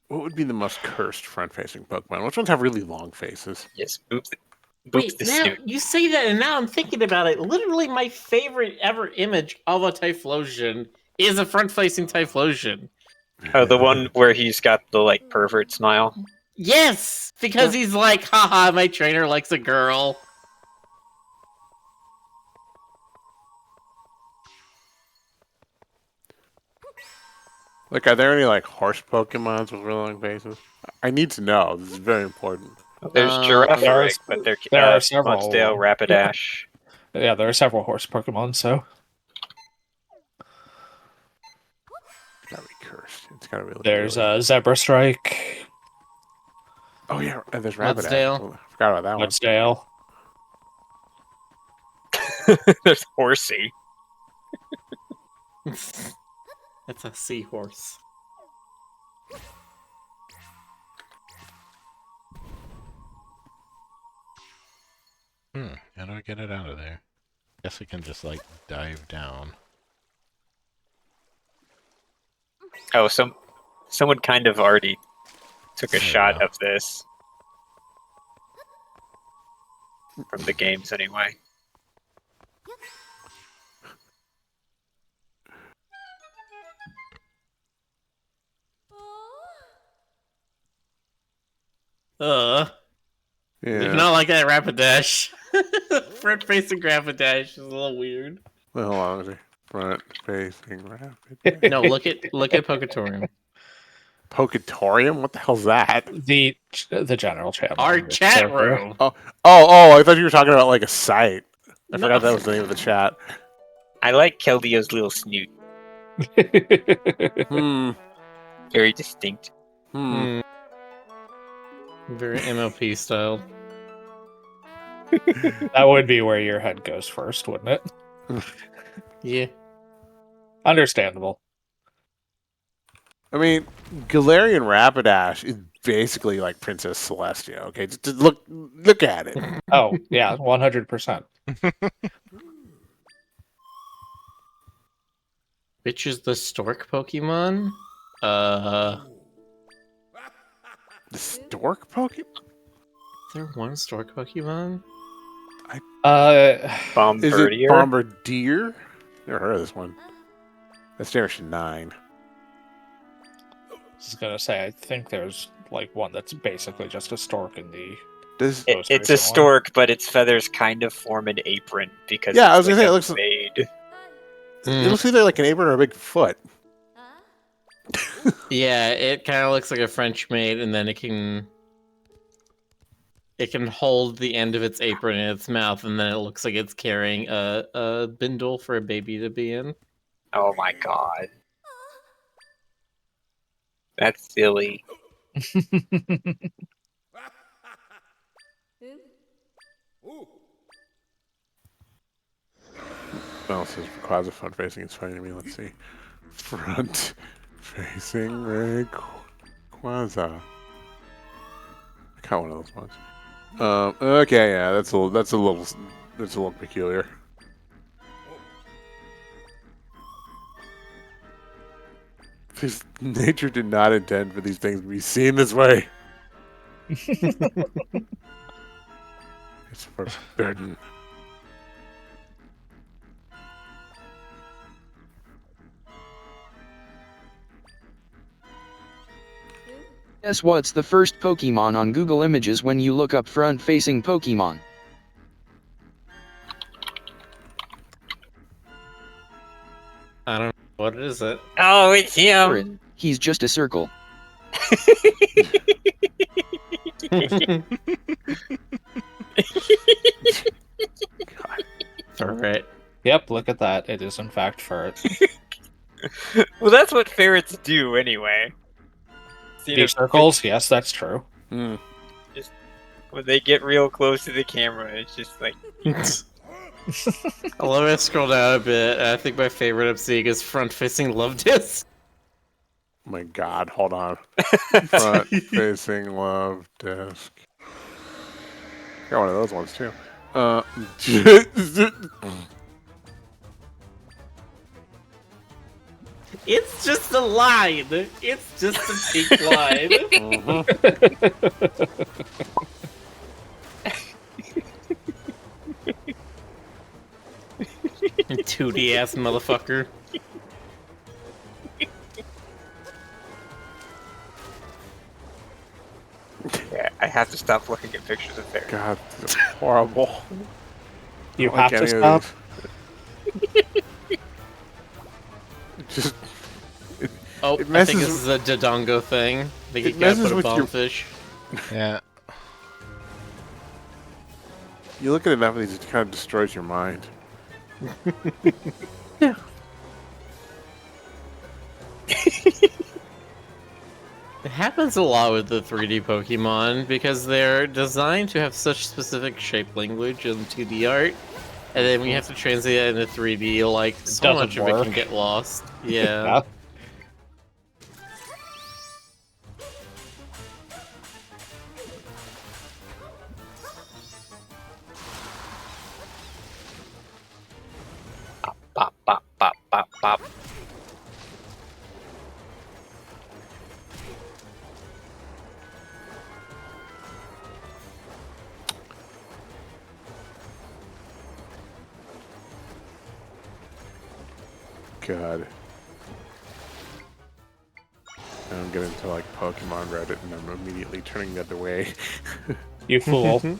What would be the most cursed front-facing Pokemon? Which ones have really long faces? Yes, boops Wait, the now snoot. you say that, and now I'm thinking about it. Literally, my favorite ever image of a Typhlosion is a front-facing Typhlosion. Oh, the one where he's got the like pervert smile. Yes, because he's like, haha, my trainer likes a girl. Like, are there any, like, horse Pokemons with really long faces? I need to know. This is very important. There's Giraffe, there are- but there they're are several. Mudsdale, Rapidash. Yeah, there are several horse Pokemon, so. It's gotta be cursed. It's gotta be. There's Zebra Strike, Oh yeah, and there's Rapidash. Mudsdale. Oh, I forgot about that one. Mudsdale. There's Horsey. It's a seahorse. How do I get it out of there? Guess I can just, dive down. Oh, someone kind of already took a There we shot go. of this. From the games, anyway. Yeah. If not like that Rapidash. Front-facing Rapidash is a little weird. Wait, hold on. Let me see. Front-facing Rapidash. No, look at Poketorium. Poketorium? What the hell's that? The general channel. Our chat room. Oh, I thought you were talking about like a site. I forgot that was the name of the chat. I like Keldeo's little snoot. Hmm. Very distinct. Hmm. Very MLP style. That would be where your head goes first, wouldn't it? Yeah. Understandable. I mean, Galarian Rapidash is basically like Princess Celestia. Okay, just look at it. Oh, yeah, 100%. Which is the stork Pokemon? The stork Pokemon. Is there one stork Pokemon? Is Bombardier? it Bombardier? Never heard of this one. That's generation 9. I was gonna say, I think there's like one that's basically just a stork in the. It's a stork, but its feathers kind of form an apron because Yeah, I was it's gonna say, like it a looks- maid. It looks either like an apron or a big foot. Yeah, it kind of looks like a French maid, and then it can hold the end of its apron in its mouth, and then it looks like it's carrying a bindle for a baby to be in. Oh my god. That's silly. No, it says Quasi front facing. It's funny to me. Let's see. Front facing Rayquaza. I got one of those ones. Okay, yeah, that's a little peculiar. Because nature did not intend for these things to be seen this way. It's forbidden. Guess what's the first Pokemon on Google Images when you look up front-facing Pokemon? I don't know. What is it? Oh, it's For him! it, he's just a circle. Alright. Yep, look at that. It is in fact ferret. Well, that's what ferrets do anyway. See, Deep circles, yes, that's true. Hmm. when they get real close to the camera, it's just like... I love it. Scroll down a bit. I think my favorite I'm seeing is front-facing love disc. Oh my god, hold on. Front facing love disc. Got one of those ones too. It's just a line. It's just a pink line. You 2D ass motherfucker. Yeah, I have to stop looking at pictures of ferrets. God, this is horrible. You I don't have like to any of stop. these. Just Oh, It I think messes this is a Dodongo thing. I think It you gotta messes put a with your- bombfish. Yeah. you look at enough of these, it kind of destroys your mind. It happens a lot with the 3D Pokemon because they're designed to have such specific shape language and 2D art, and then when you have to translate that into 3D, like so doesn't much of it work. can get lost. Yeah. Yeah. Bop, bop, bop, bop, bop. God. Now I'm getting into like Pokemon Reddit and I'm immediately turning the other way. You fool. I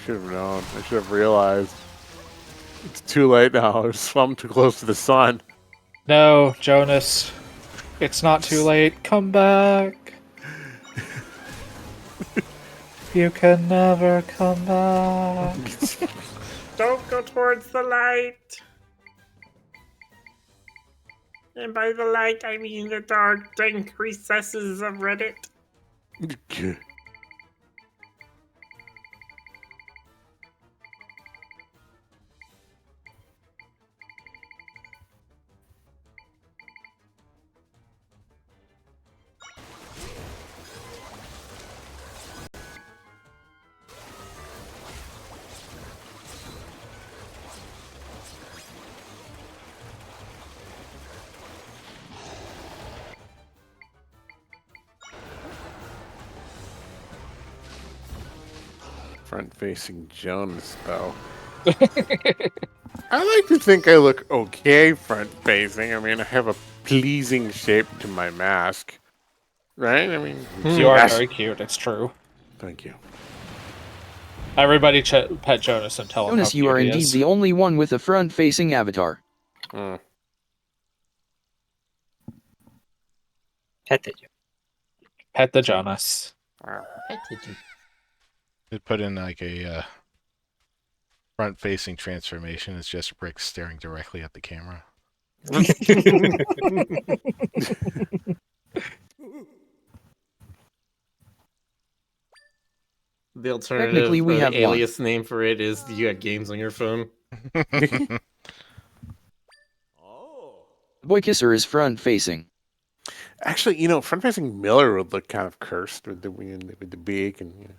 should have known. I should have realized. It's too late now. I swum too close to the sun. No, Jonas. It's not too late. Come back. You can never come back. Don't go towards the light. And by the light, I mean the dark, dank recesses of Reddit. Front-facing Jonas, though. I like to think I look okay front-facing. I mean, I have a pleasing shape to my mask. Right? I mean... You are very cute, it's true. Thank you. Everybody pet Jonas and tell him Jonas, how you cute are he indeed is. the only one with a front-facing avatar. Mm. Pet the Jonas. Pet the Jonas. They put in like a front-facing transformation. It's just Rick staring directly at the camera. The alternative, Technically, we have the alias name for it is you got games on your phone. Boy Kisser is front-facing. Actually, you know, front-facing Miller would look kind of cursed with the beak and... You know.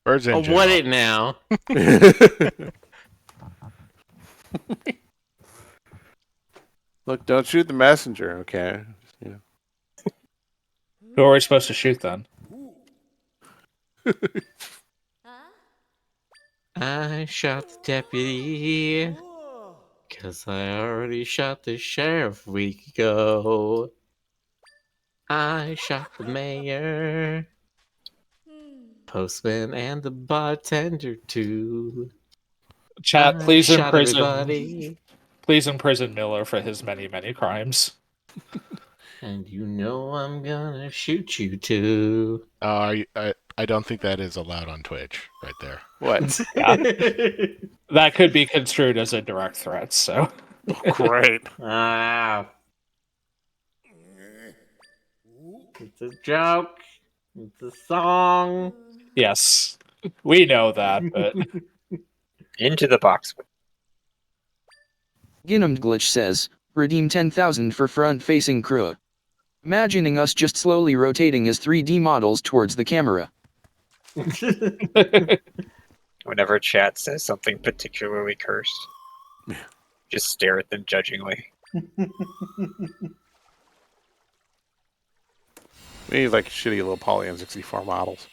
Birds in Oh, general. what it now? Look, don't shoot the messenger, okay? You know. Who are we supposed to shoot then? I shot the deputy because I already shot the sheriff a week ago. I shot the mayor, postman, and the bartender too. Chat, please shot imprison. everybody. Please imprison Miller for his many, many crimes. And you know I'm gonna shoot you too. I don't think that is allowed on Twitch right there. What? Yeah. That could be construed as a direct threat, so... Great. Ah. It's a joke. It's a song. Yes, we know that, but... Into the box. Ginumd Glitch says, redeem 10,000 for front-facing Croo. Imagining us just slowly rotating as 3D models towards the camera. Whenever chat says something particularly cursed, just stare at them judgingly. We need like shitty little Poly N64 models.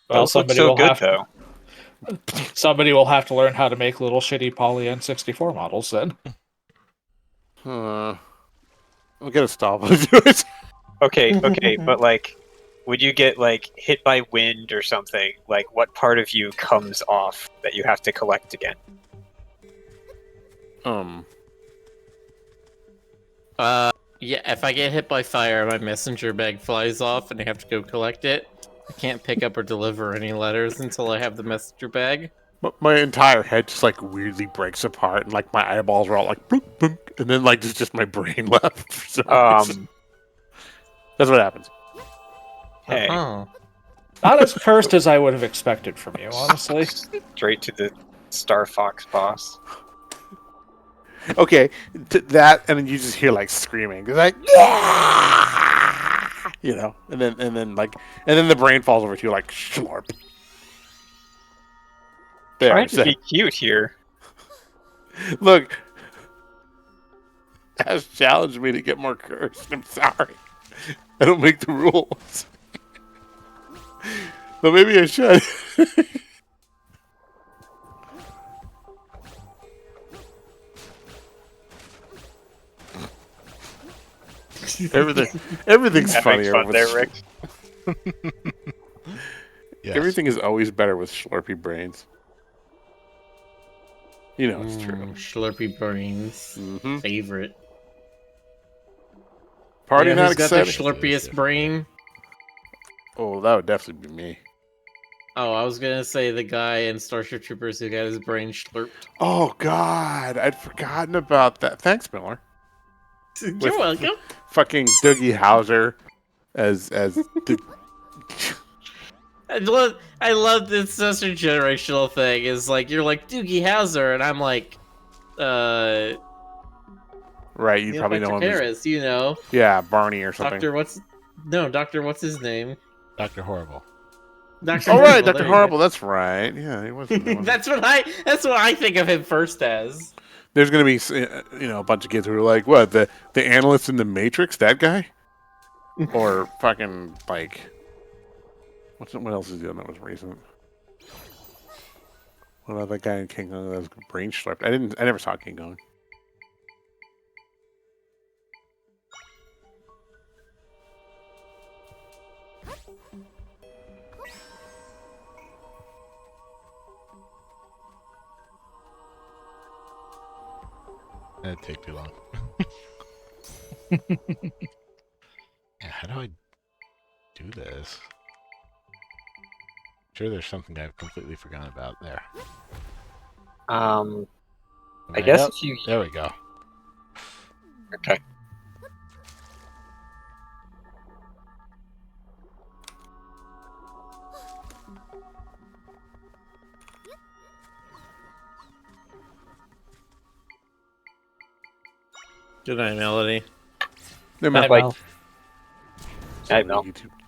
Well, Those look so good, though. Somebody will have to learn how to make little shitty Poly N64 models then. We'll get a stop to do it. Okay, but like, would you get like hit by wind or something? Like, what part of you comes off that you have to collect again? Yeah, if I get hit by fire, my messenger bag flies off and I have to go collect it. I can't pick up or deliver any letters until I have the messenger bag. My entire head just like weirdly breaks apart, and like my eyeballs are all like boop, boop, and then like there's just my brain left. For some reason. That's what happens. Hey, Oh. Not as cursed as I would have expected from you, honestly. straight to the Star Fox boss. Okay, that, and then you just hear like screaming, it's like, yeah! You know, and then the brain falls over to you like slurp. There, Trying to be cute here. Look, Ash challenged me to get more cursed. I'm sorry, I don't make the rules. But maybe I should. Everything's That funnier. makes fun there, Rick. Yes. Everything is always better with Slurpy brains. You know it's true. Slurpy brains. Mm-hmm. Favorite. Party You know not who's got the excited. slurpiest brain? Oh, that would definitely be me. Oh, I was gonna say the guy in Starship Troopers who got his brain slurped. Oh God, I'd forgotten about that. Thanks, Miller. You're welcome. Fucking Doogie Howser as I love this such a generational thing. Is like you're like Doogie Howser, and I'm like, right. You Neil probably know Patrick him. Harris, you know, Yeah, Barney or something. Doctor what's his name? Dr. Horrible. Doctor. Oh right, Horrible, Dr. there you Horrible. go. That's right. Yeah, he wasn't. That's what I think of him first as. There's gonna be a bunch of kids who are like, what the analyst in the Matrix? That guy, or fucking like, what else is he doing that was recent? What about that guy in King Kong that was brain slurped? I never saw King Kong. That'd take too long. Yeah, how do I do this? Sure, there's something I've completely forgotten about there. I guess Yep, if you. there we go. Okay. Good night, Melody. No, Night, like- Mel. I know.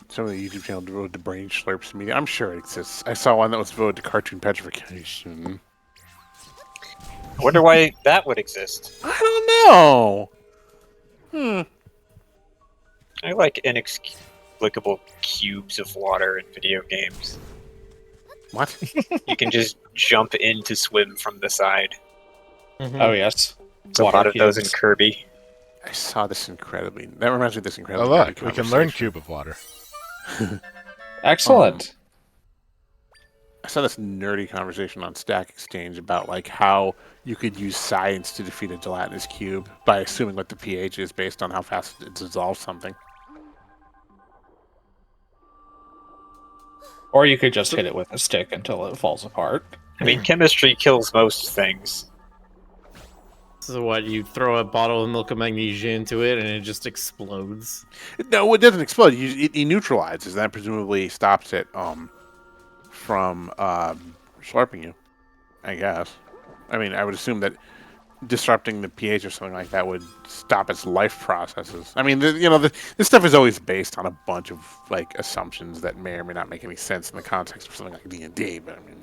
Some of the YouTube channel devoted to brain slurps media. I'm sure it exists. I saw one that was devoted to cartoon petrification. I wonder why that would exist. I don't know. I like inexplicable cubes of water in video games. What? You can just jump in to swim from the side. Oh yes. There's a lot of those in cubes. Kirby. I saw this incredibly. That reminds me of this Oh incredibly. look, nerdy we can learn conversation. cube of water. Excellent. I saw this nerdy conversation on Stack Exchange about like how you could use science to defeat a gelatinous cube by assuming what the pH is based on how fast it dissolves something. Or you could just hit it with a stick until it falls apart. I mean, chemistry kills most things. So what? You throw a bottle of milk of magnesia into it, and it just explodes. No, it doesn't explode. It neutralizes. That presumably stops it from slurping you. I guess. I mean, I would assume that disrupting the pH or something like that would stop its life processes. I mean, this stuff is always based on a bunch of like assumptions that may or may not make any sense in the context of something like D&D. But I mean,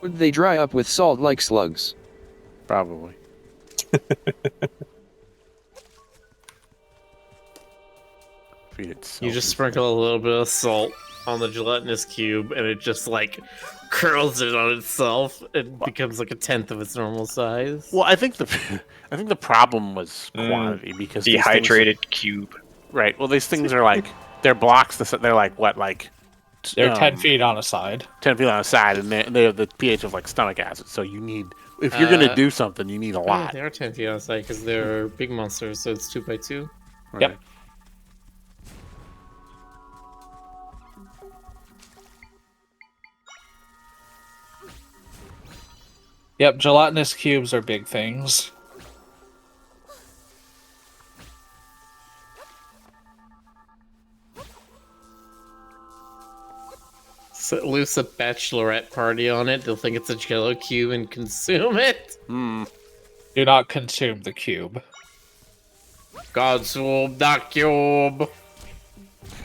Would they dry up with salt like slugs? probably. Feed it. You just sprinkle a little bit of salt on the gelatinous cube, and it just like curls it on itself and becomes like a tenth of its normal size. Well, I think the problem was quantity because these things- Dehydrated cube. right. Well, these things are like they're blocks. They're like what, like They're 10 feet on a side. 10 feet on the side, and they have the pH of like stomach acid. So you need, if you're gonna do something, you need a Yeah, lot. they are 10 feet on side because they're big monsters, so it's 2 by 2. Yep. Right. Yep, gelatinous cubes are big things. Set loose a bachelorette party on it. They'll think it's a Jello cube and consume it. Do not consume the cube. Consume the cube.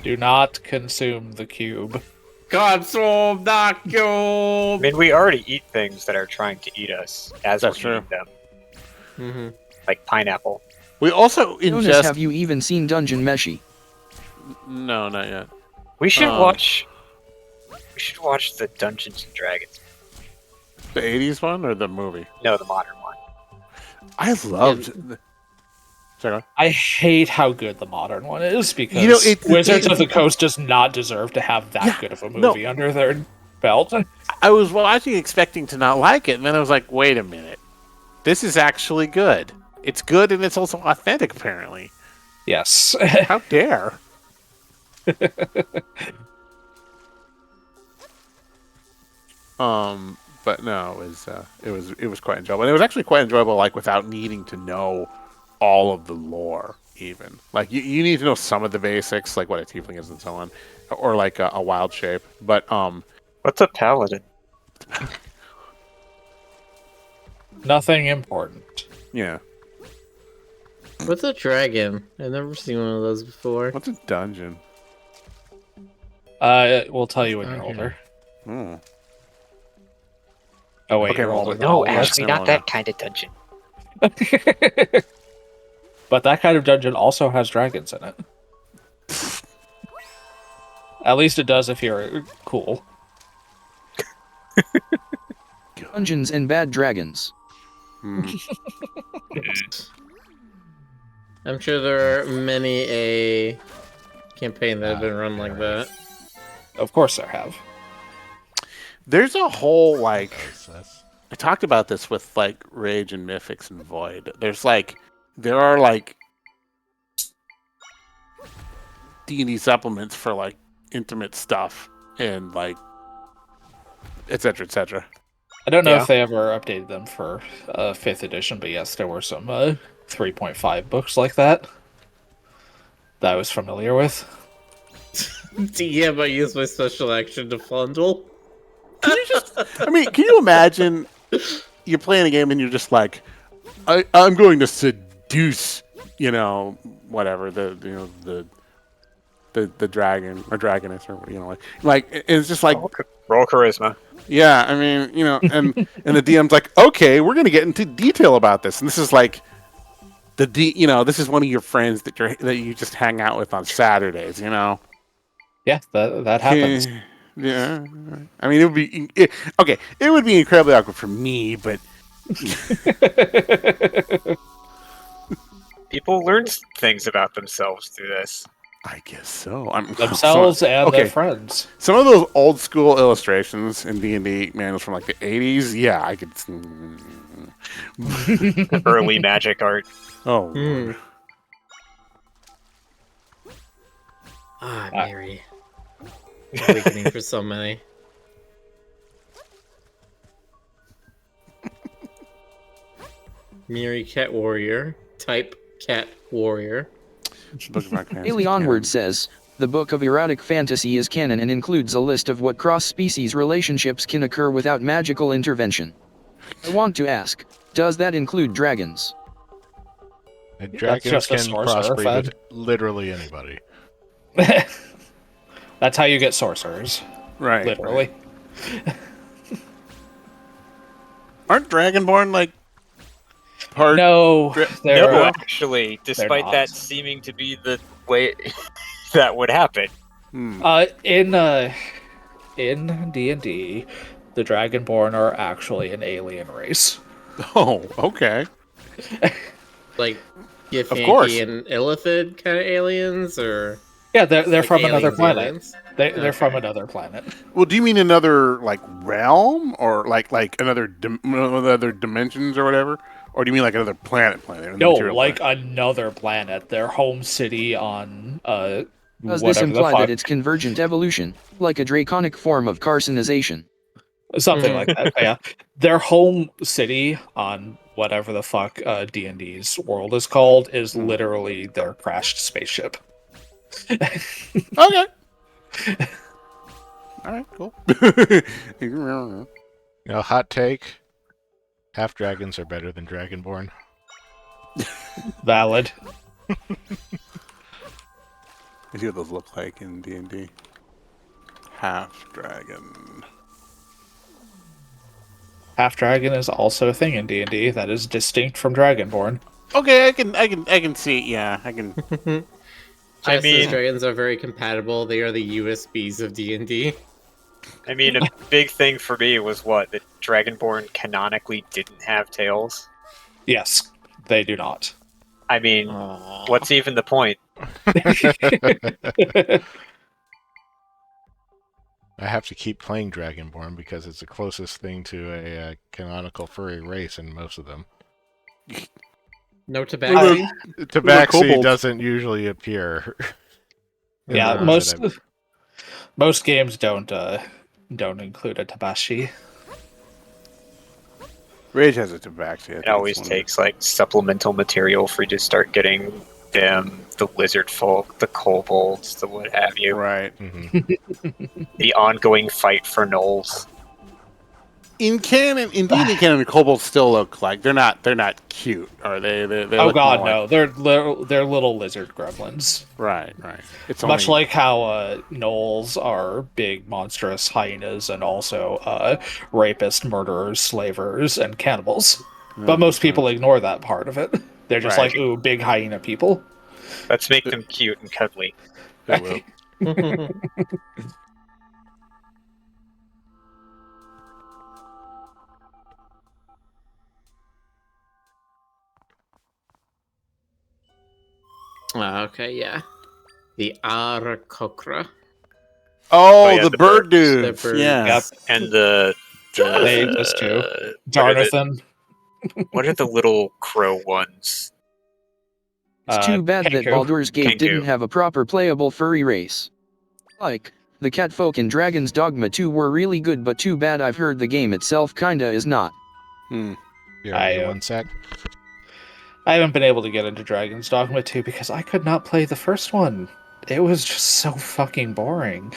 Do not consume the cube. Consume the cube. I mean, we already eat things that are trying to eat us as That's we're eating them. Mm-hmm. Like pineapple. We also Jonas, ingest. have you even seen Dungeon Meshi? No, not yet. We should Um, watch. We should watch the Dungeons and Dragons. The 80s one or the movie? No, the modern one. I loved. Sorry, go on. I hate how good the modern one is because You know, Wizards of the Coast does not deserve to have that good of a no. movie under their belt. I was watching expecting to not like it, and then I was like, wait a minute. This is actually good. It's good, and it's also authentic, apparently. Yes. How dare. But no, it was quite enjoyable. And it was actually quite enjoyable, like without needing to know all of the lore. Even like you need to know some of the basics, like what a tiefling is and so on, or like a wild shape. But what's a paladin? Nothing important. Yeah. What's a dragon? I've never seen one of those before. What's a dungeon? We'll tell you when you're older. Hmm. Oh wait, Okay, you're well, older. No, yeah, Ashley, no, not no. that kind of dungeon. But that kind of dungeon also has dragons in it. At least it does if you're cool. Dungeons and bad dragons. Hmm. I'm sure there are many a campaign that have been run like that. Of course there have. There's a whole like That's- I talked about this with like Rage and Mythics and Void. There are like D&D supplements for like intimate stuff and like etc. etc. I don't know Yeah. if they ever updated them for 5th edition, but yes, there were some 3.5 books like that I was familiar with. DM, I use my special action to fondle. Can you imagine you're playing a game and you're just like, I'm going to seduce, whatever the dragon or dragoness or like it's just like Roll charisma. yeah, I mean and the DM's like, okay, we're gonna get into detail about this, and this is like this is one of your friends that you just hang out with on Saturdays, Yeah, that happens. Yeah, I mean, it would be incredibly awkward for me, but People learn things about themselves through this. I guess so. Themselves and okay. their friends. Some of those old school illustrations in D&D manuals from like the 80s, yeah, I could. Early magic art. Oh, Hmm. Ah, Mary. Awakening for so many. Miri Cat Warrior. Type Cat Warrior. Haley Onward says, the book of erotic fantasy is canon and includes a list of what cross-species relationships can occur without magical intervention. I want to ask, does that include dragons? Dragons just a can sorcerer crossbreed fed. with literally anybody. That's how you get sorcerers. Right. Literally. Aren't Dragonborn like part? No, they're, No, actually, despite not. that seeming to be the way that would happen. in D&D, the Dragonborn are actually an alien race. Oh, okay. Like Of course. Githyanki and Illithid kind of aliens, or Yeah, they're like from another aliens, planet. aliens? They're from another planet. Well, do you mean another like realm or like another other dimensions or whatever, or do you mean like another planet? No, like another planet. Their home city on Does this whatever imply the fuck. that it's convergent evolution, like a draconic form of carcinization? Something like that. Yeah, their home city on whatever the fuck D&D's world is called is literally their crashed spaceship. Okay. All right, cool. Hot take. Half dragons are better than Dragonborn. Valid. I see what those look like in D&D. Half dragon. Half dragon is also a thing in D&D that is distinct from Dragonborn. Okay, I can see. Yeah, I can. I Just mean- as dragons are very compatible. They are the USBs of D&D. I mean, a big thing for me was that Dragonborn canonically didn't have tails. Yes, they do not. I mean, Aww. what's even the point? I have to keep playing Dragonborn because it's the closest thing to a canonical furry race in most of them. No tabaxi? Tabaxi kobolds. doesn't usually appear. Yeah, ones most that most games don't include a tabashi. Rage has a tabaxi. It always takes like supplemental material for you to start getting them, the lizard folk, the kobolds, the what have you. Right. The ongoing fight for gnolls. In canon, indeed, in canon, the kobolds still look like they're not cute, are they? They Oh look god, more no! like- They're little lizard gremlins. Right. It's Much only- like how gnolls are big monstrous hyenas and also rapist, murderers, slavers, and cannibals. But most people ignore that part of it. They're just Right. like, ooh, big hyena people. Let's make them cute and cuddly. They will. Okay, yeah. The Arakokra. Oh, yeah, the the bird birds. dudes. The birds. Yeah. Yep. And the They exist too. what are the- Jonathan. What are the little crow ones? It's too bad that Kenku. Baldur's Gate Kenku. didn't have a proper playable furry race. Like, the Catfolk in Dragon's Dogma 2 were really good, but too bad I've heard the game itself kinda is not. Yeah, one sec. I haven't been able to get into Dragon's Dogma 2 because I could not play the first one. It was just so fucking boring.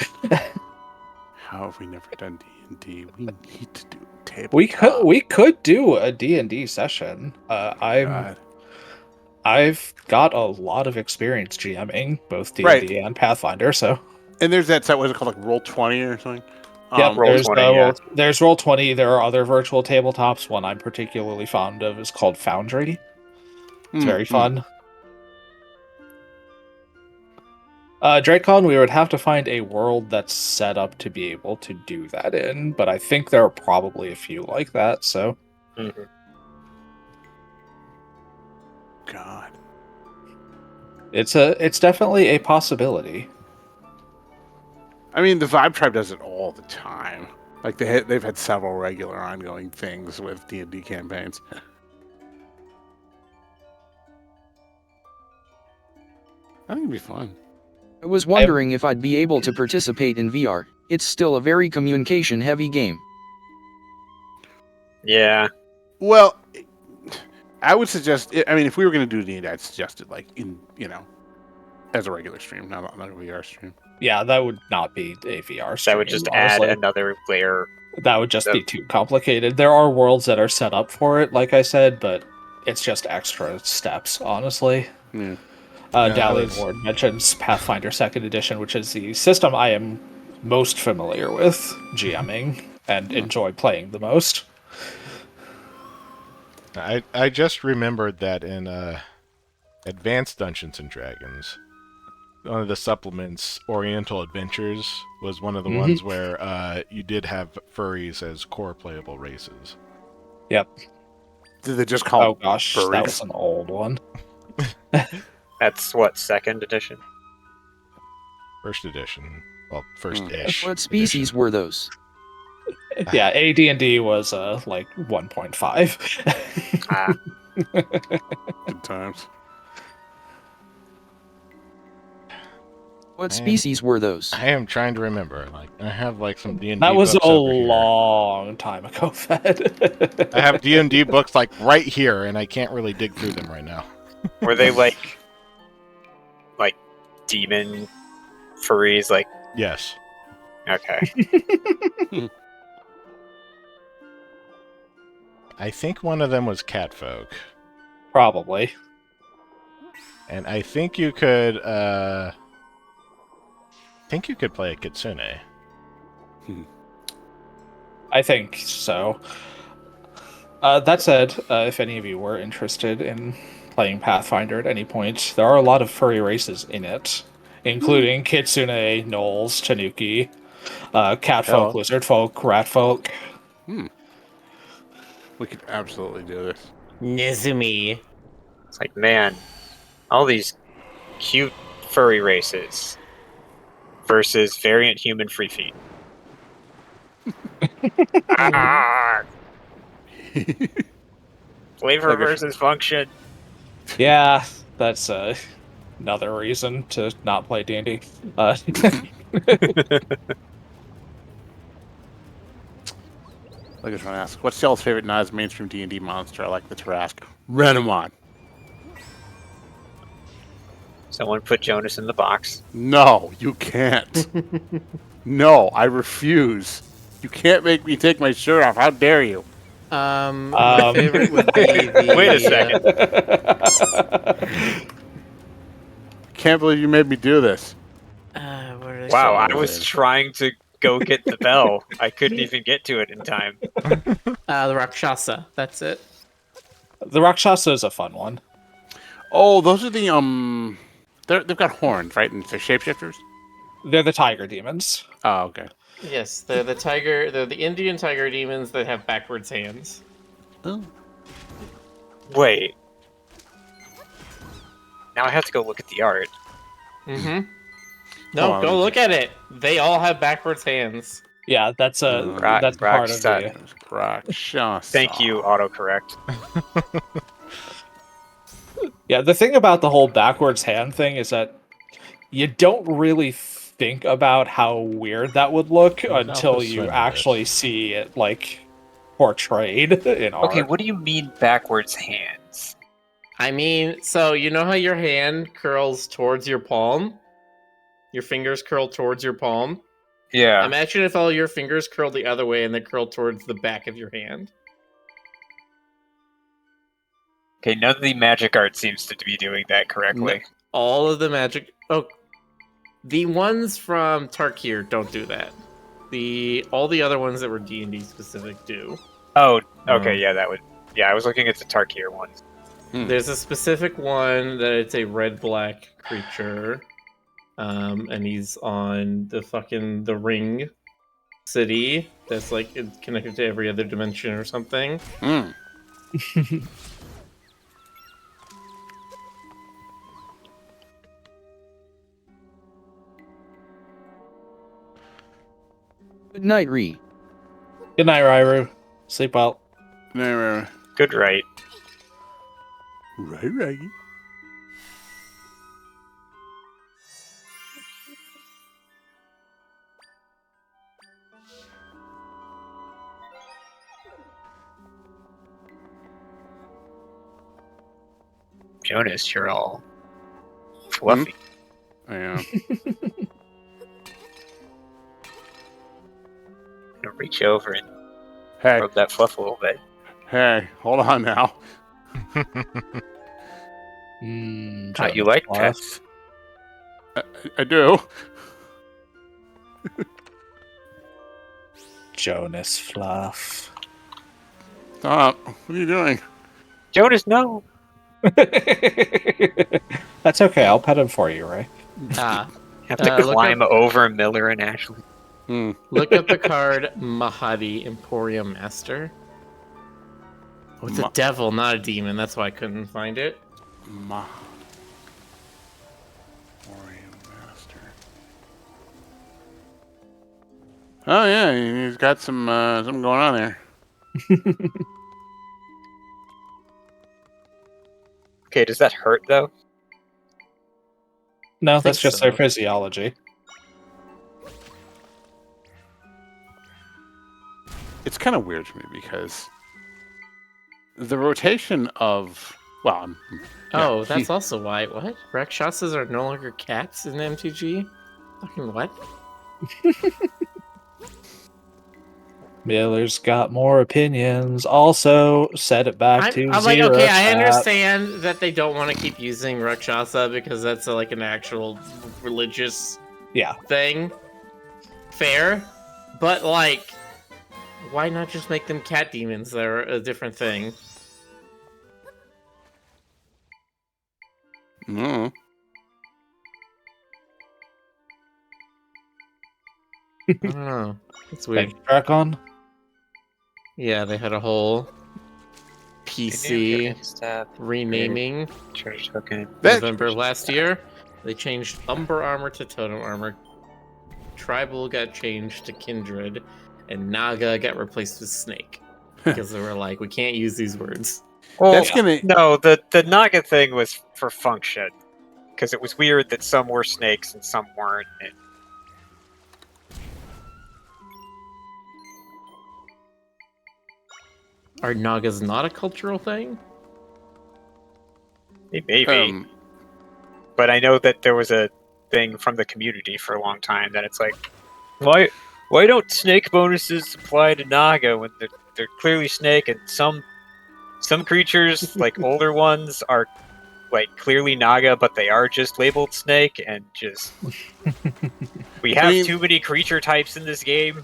How have we never done D&D? We need to do a table. We could do a D&D session. I've got a lot of experience GMing both D&D Right. and Pathfinder, so And there's that site, what is it called, like Roll20 or something? yep, Roll20, there's Roll20. There are other virtual tabletops. One I'm particularly fond of is called Foundry. It's very fun. DrakeCon, we would have to find a world that's set up to be able to do that in, but I think there are probably a few like that, so... God. It's definitely a possibility. I mean, the Vibe Tribe does it all the time. Like, they've had several regular ongoing things with D&D campaigns. I think it'd be fun. I was wondering if I'd be able to participate in VR. It's still a very communication-heavy game. Yeah. Well, I would suggest, I mean, if we were going to do D&D, I'd suggest it, like, as a regular stream, not a VR stream. Yeah, that would not be a VR stream. That would just honestly. add another layer. That would just be too complicated. There are worlds that are set up for it, like I said, but it's just extra steps, honestly. Yeah. Dalian Ward mentions Pathfinder 2nd Edition, which is the system I am most familiar with GMing and enjoy playing the most. I just remembered that in Advanced Dungeons and Dragons, one of the supplements, Oriental Adventures, was one of the ones where you did have furries as core playable races. Yep. Did they just call Oh gosh, furries? that was an old one. That's what, 2nd edition? First edition. Well, first-ish. What species were those? Yeah, AD&D was like 1.5. Ah, Good times. What Man. species were those? I am trying to remember. Like, I have like some D&D That was books a over here. long time ago, Fed. I have D&D books like right here, and I can't really dig through them right now. were they like demon furries? Like, Yes. okay. I think one of them was catfolk. Probably. And I think you could play a kitsune. I think so. That said, if any of you were interested in playing Pathfinder at any point, there are a lot of furry races in it, including Kitsune, Gnolls, Tanuki, Catfolk, Lizardfolk, Ratfolk. We could absolutely do this. Nizumi. It's like, man, all these cute furry races versus variant human free feet. Ah! Flavor versus function. Yeah, that's Another reason to not play D&D. I just want to ask, what's y'all's favorite non-mainstream D&D monster? I like the Tarask. Renamon. Someone put Jonas in the box. No, you can't. No, I refuse. You can't make me take my shirt off. How dare you? My favorite would be the. Wait a second. Can't believe you made me do this. Wow, I was trying to go get the bell. I couldn't even get to it in time. The Rakshasa. That's it. The Rakshasa is a fun one. Oh, those are the they've got horns, right? And they're shapeshifters. They're the tiger demons. Oh, okay. Yes, they're the tiger. They're the Indian tiger demons that have backwards hands. Oh. Wait. Now I have to go look at the art. Mm-hmm. No, go look at it. They all have backwards hands. Yeah, that's part of the Rakshasa. Thank you, autocorrect. Yeah, the thing about the whole backwards hand thing is that you don't really think about how weird that would look until you actually see it, like, portrayed in art. Okay, what do you mean backwards hands? I mean, so you know how your hand curls towards your palm? Your fingers curl towards your palm? Yeah. Imagine if all your fingers curled the other way and they curled towards the back of your hand. Okay, none of the magic art seems to be doing that correctly. All of the magic... Oh, the ones from Tarkir don't do that. All the other ones that were D&D specific do. Oh, okay, yeah, that would... Yeah, I was looking at the Tarkir ones. There's a specific one that it's a red-black creature. And he's on the ring city that's like connected to every other dimension or something. Good night, Ree. Good night, Ryru. Sleep well. Good right. Right. Jonas, you're all fluffy. I am. I'm gonna reach over and Hey, rub that fluff a little bit. hey, hold on now. You like pets? I do. Jonas Fluff. Stop. What are you doing? Jonas, no! That's okay, I'll pet him for you, Ray. Have to climb over Miller and Ashley. Look up the card Mahadi Emporium Master. Oh, it's a devil, not a demon. That's why I couldn't find it. Emporium Master. Oh yeah, he's got some something going on there. Okay, does that hurt though? No, that's just their physiology. It's kind of weird to me because the rotation of that's also why. What? Rakshasas are no longer cats in MTG? Fucking what? Miller's got more opinions. Also, set it back to I'm zero. like, okay, I understand that they don't want to keep using Rakshasa because that's like an actual religious thing. Fair. But like, why not just make them cat demons? They're a different thing. No. I don't know. It's weird. Track on? Yeah, they had a whole PC renaming. Treasure token. November last year. They changed Umber Armor to Totem Armor. Tribal got changed to Kindred. And Naga got replaced with Snake. Because they were like, we can't use these words. Well, that's gonna... No, the Naga thing was for function. because it was weird that some were snakes and some weren't. Are Nagas not a cultural thing? Maybe. But I know that there was a thing from the community for a long time that it's like, why don't snake bonuses apply to Naga when they're clearly snake, and some creatures, like older ones, are like clearly Naga, but they are just labeled snake, and just we have too many creature types in this game.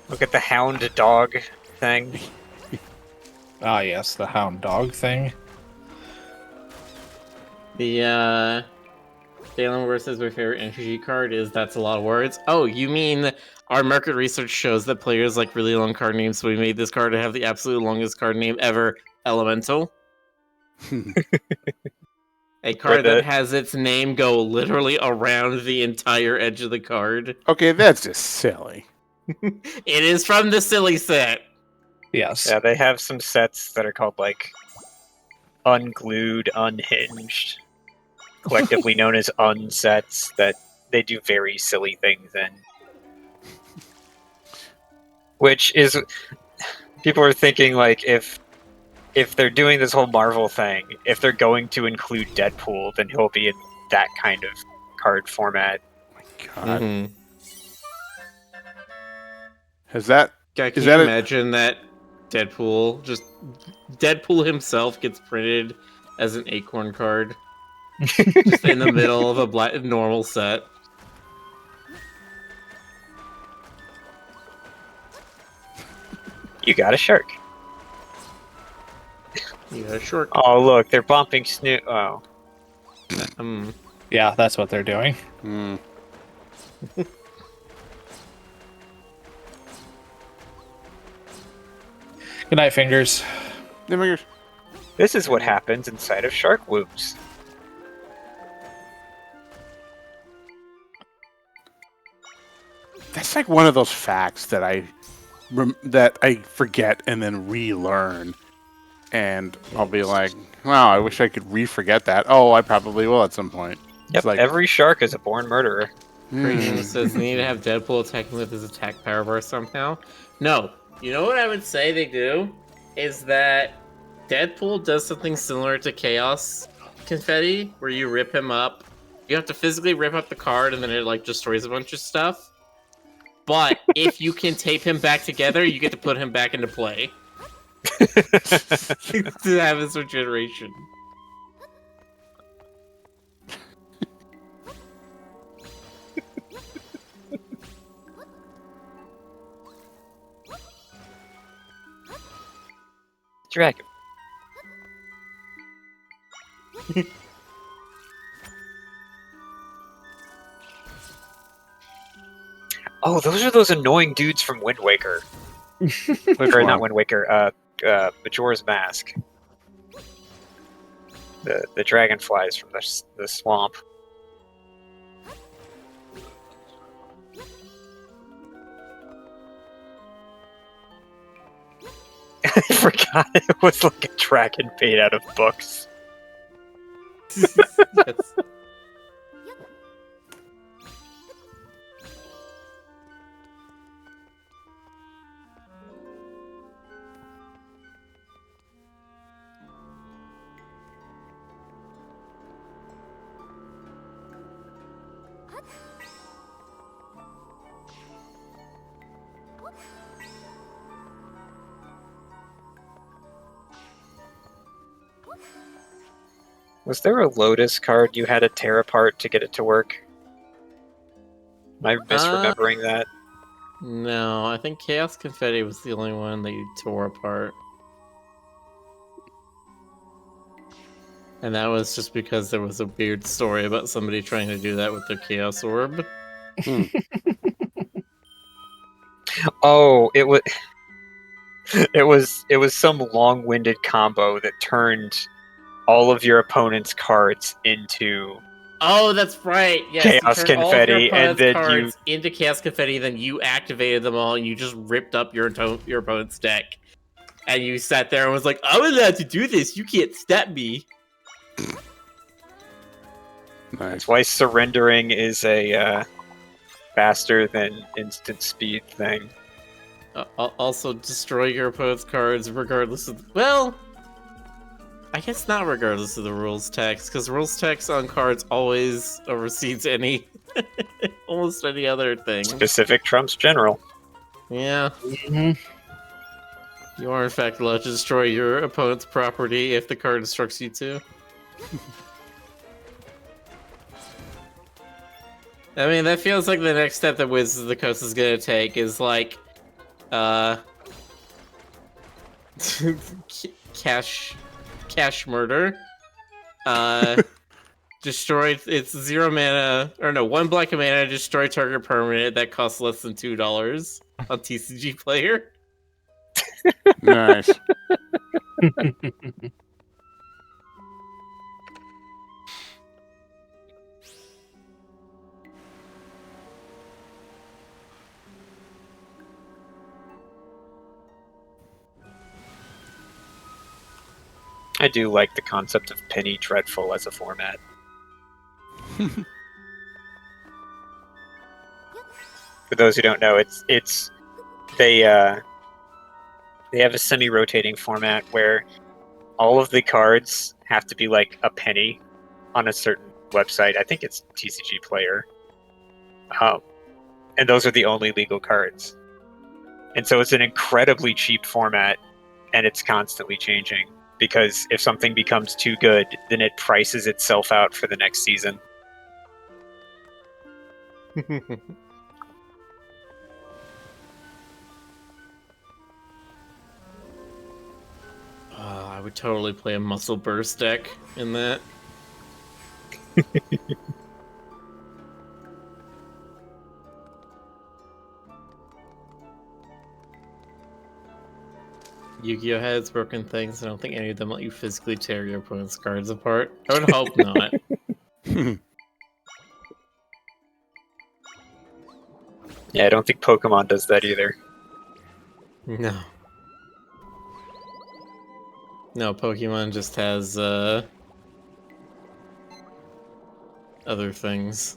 Look at the hound dog thing. Ah, yes, the hound dog thing. The Dalen Word says my favorite energy card is that's a lot of words. Oh, you mean our market research shows that players like really long card names, so we made this card to have the absolute longest card name ever, Elemental. A card that has its name go literally around the entire edge of the card. Okay, that's just silly. It is from the silly set. Yes. Yeah, they have some sets that are called like Unglued, Unhinged, collectively known as unsets, that they do very silly things in. Which is, people are thinking like if they're doing this whole Marvel thing, if they're going to include Deadpool, then he'll be in that kind of card format. Oh my God. Mm-hmm. Has that? God, can Is you that imagine that Deadpool himself gets printed as an acorn card, just in the middle of a normal set? You got a shark. Yeah, sure. Oh look, they're bumping Snoop. Oh, Yeah, that's what they're doing. Good night, Fingers. this is what happens inside of shark wombs. That's like one of those facts that I forget and then relearn, and I'll be like, "Wow, I wish I could re-forget that." Oh, I probably will at some point. Yep, like, every shark is a born murderer. Green says they need to have Deadpool attacking with his attack power bar somehow. No, you know what I would say they do is that Deadpool does something similar to Chaos Confetti, where you rip him up. You have to physically rip up the card, and then it like destroys a bunch of stuff. But if you can tape him back together, you get to put him back into play to have his regeneration. Dragon. Oh, those are those annoying dudes from Wind Waker. Or not Wind Waker, Majora's Mask. The dragonflies from the swamp. I forgot it was like a dragon made out of books. Yes. Was there a Lotus card you had to tear apart to get it to work? Am I misremembering that? No, I think Chaos Confetti was the only one that you tore apart. And that was just because there was a weird story about somebody trying to do that with their Chaos Orb. Oh, it was some long-winded combo that turned all of your opponent's cards into Oh, that's right. Yes, Chaos you turned Confetti, all of your and then cards into Chaos Confetti, then you activated them all, and you just ripped up your opponent's deck. And you sat there and was like, "I'm allowed to do this. You can't stop me." That's why surrendering is a faster than instant speed thing. Also, destroy your opponent's cards regardless of. Well, I guess not regardless of the rules text, because rules text on cards always oversees any. Almost any other thing. Specific trumps general. Yeah. You are, in fact, allowed to destroy your opponent's property if the card instructs you to. I mean, that feels like the next step that Wizards of the Coast is gonna take is like, cash murder. Destroy. It's 0 mana, or no, 1 black mana. Destroy target permanent that costs less than $2 on TCG Player. Nice. I do like the concept of Penny Dreadful as a format. For those who don't know, they have a semi-rotating format where all of the cards have to be like a penny on a certain website. I think it's TCG Player. And those are the only legal cards. And so it's an incredibly cheap format, and it's constantly changing. Because if something becomes too good, then it prices itself out for the next season. I would totally play a Muscle Burst deck in that. Yu-Gi-Oh! Has broken things. I don't think any of them let you physically tear your opponent's cards apart. I would hope not. Yeah, I don't think Pokemon does that either. No. No, Pokemon just has, other things.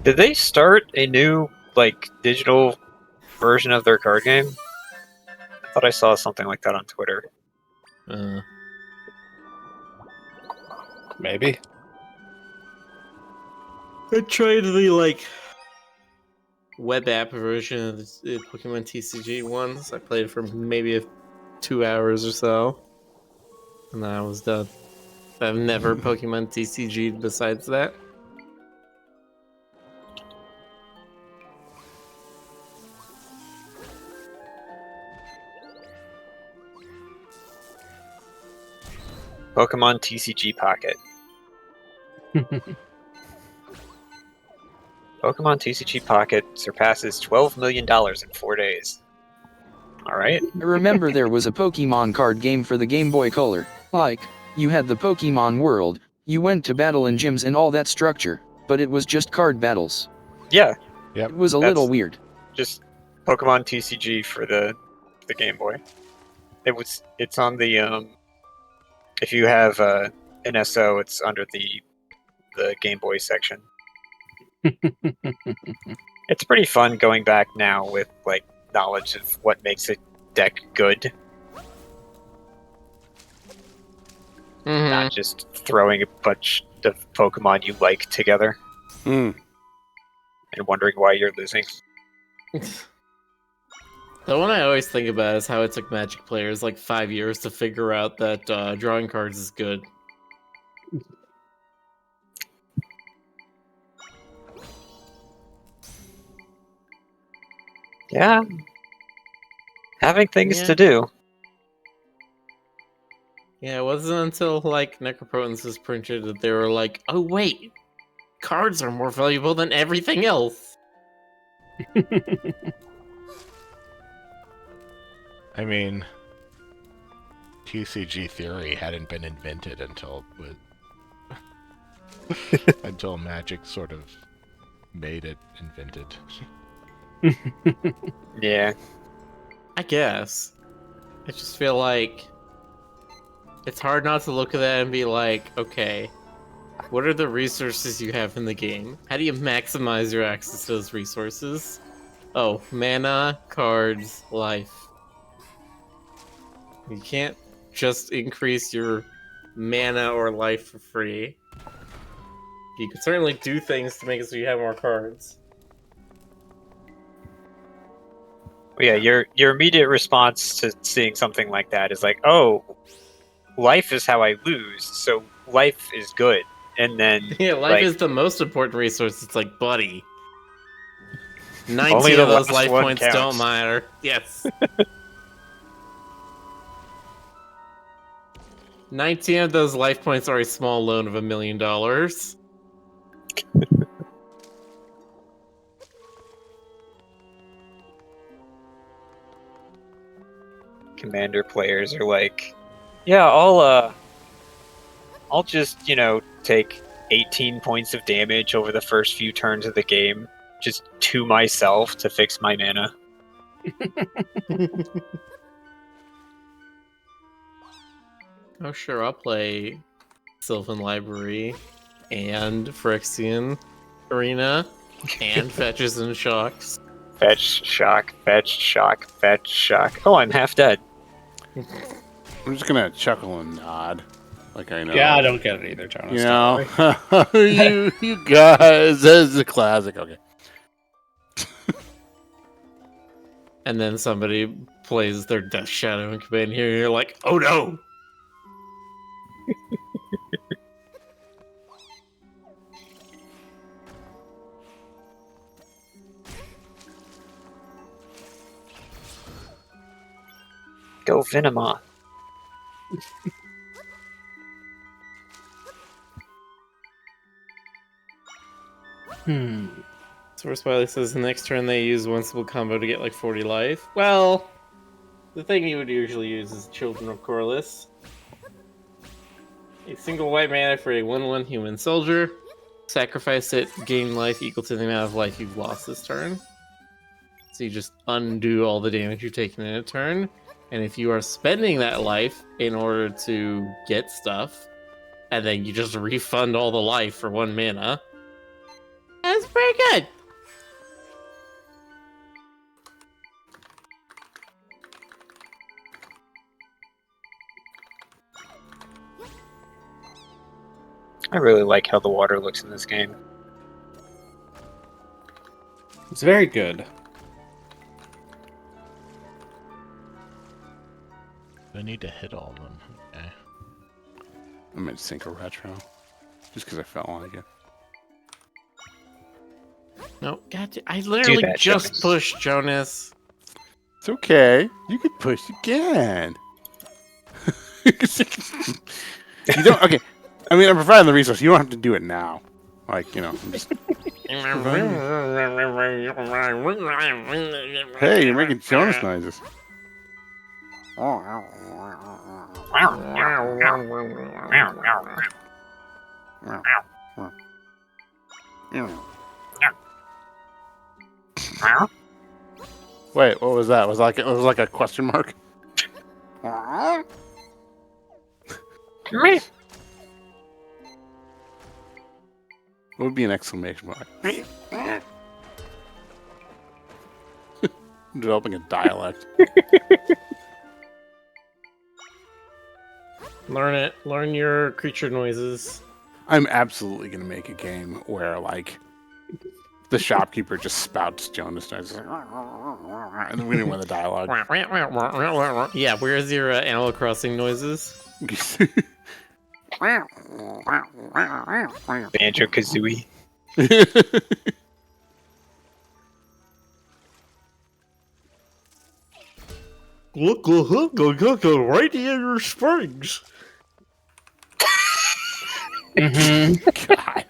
Did they start a new, digital version of their card game? I thought I saw something like that on Twitter. Maybe. I tried the, web app version of the Pokemon TCG once. I played for maybe 2 hours or so. And then I was done. I've never Pokemon TCG'd besides that. Pokemon TCG Pocket. Pokemon TCG Pocket surpasses $12 million in 4 days. Alright. I remember there was a Pokemon card game for the Game Boy Color. You had the Pokemon World, you went to battle in gyms and all that structure, but it was just card battles. Yeah. Yep. It was a little weird. Just Pokemon TCG for the Game Boy. It's on the if you have an SO, it's under the Game Boy section. It's pretty fun going back now with knowledge of what makes a deck good. Not just throwing a bunch of Pokemon you like together and wondering why you're losing. The one I always think about is how it took Magic players 5 years to figure out that drawing cards is good. Yeah. Having things to do. Yeah, it wasn't until Necropotence was printed that they were like, oh wait, cards are more valuable than everything else. I mean, TCG theory hadn't been invented until until Magic sort of made it invented. Yeah. I guess. I just feel like it's hard not to look at that and be like, okay, What are the resources you have in the game? How do you maximize your access to those resources? Oh, mana, cards, life. You can't just increase your mana or life for free. You can certainly do things to make it so you have more cards. Yeah, your immediate response to seeing something like that is like, oh, life is how I lose, so life is good. And then Yeah, life is the most important resource. It's like, buddy. Only 19 the of those last life one points counts. don't matter. Yes. 19 of those life points are a small loan of $1 million. Commander players are like, yeah, I'll just, take 18 points of damage over the first few turns of the game, just to myself to fix my mana. Oh, sure, I'll play Sylvan Library and Phyrexian Arena and Fetches and Shocks. Fetch, shock, fetch, shock, fetch, shock. Oh, I'm half dead. I'm just gonna chuckle and nod, like I know. Yeah, I don't get it either, Jonas. You don't know, you guys, this is a classic. Okay. And then somebody plays their Death Shadow in command here, and you're like, oh no! Go Venomoth. Source Wiley says the next turn they use one simple combo to get like 40 life. Well, the thing you would usually use is Children of Corliss. A single white mana for a 1/1 human soldier. Sacrifice it, gain life equal to the amount of life you've lost this turn. So you just undo all the damage you've taken in a turn. And if you are spending that life in order to get stuff, and then you just refund all the life for 1 mana, that's pretty good. I really like how the water looks in this game. It's very good. I need to hit all of them. Okay. I might sink a retro, just because I felt like it. No, gotcha. I literally that, just Jonas. pushed Jonas. It's okay. You could push again. You don't. Okay. I mean, I'm providing the resource. You don't have to do it now. Like, I'm just. Hey, you're making Jonas noises. Wait, what was that? Was it was like a question mark? Me. What would be an exclamation mark? Developing a dialect. Learn it. Learn your creature noises. I'm absolutely gonna make a game where the shopkeeper just spouts Jonas noises, and then we didn't win the dialogue. Yeah, where's your Animal Crossing noises? Banjo Kazooie. Look, right in your springs. God.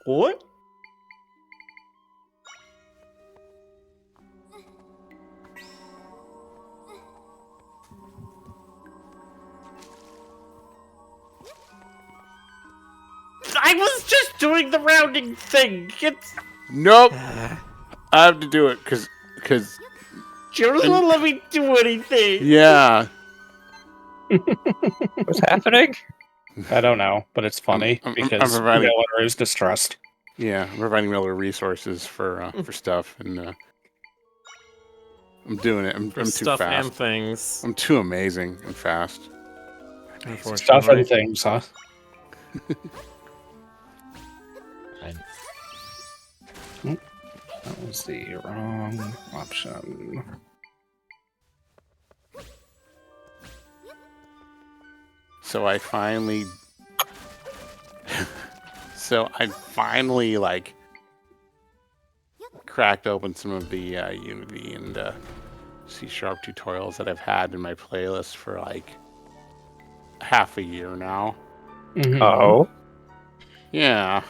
What? I was just doing the rounding thing. Nope. I have to do it because Jonas won't let me do anything. yeah. What's happening? I don't know, but it's funny I'm because providing- Miller is distressed. Yeah, I'm providing Miller resources for stuff, and I'm doing it. I'm too Stuff and fast. things. I'm too amazing and fast. Stuff and things, huh? And That was the wrong option. So I finally, like cracked open some of the Unity and C# tutorials that I've had in my playlist for like half a year now. Mhm. Oh. Yeah,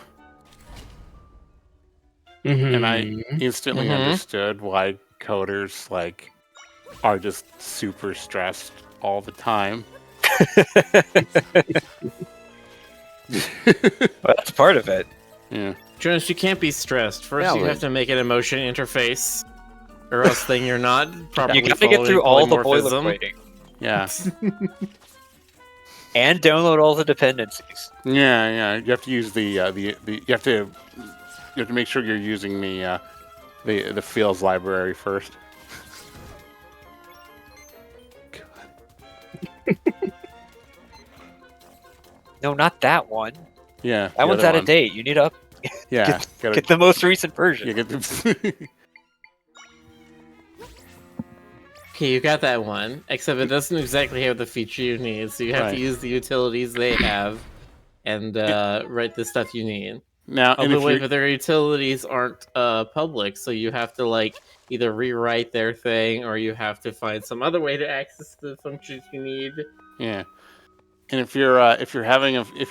and I Mhm. instantly understood why coders like are just super stressed all the time. Well, that's part of it. Yeah. Jonas, you can't be stressed. First, you Valid. have to make an emotion interface, or else then you're not properly You gotta get through all the boilerplating Yeah. and download all the dependencies. Yeah. You have to use the you have to make sure you're using the fields library first. No, not that one. Yeah. That one's out of date. You need to Yeah. get the most recent version. You get the Okay, you got that one, except it doesn't exactly have the feature you need, so you have Right. to use the utilities they have and write the stuff you need. now. Oh, And but if wait, you're, but their utilities aren't public, so you have to like either rewrite their thing or you have to find some other way to access the functions you need. yeah. And if you're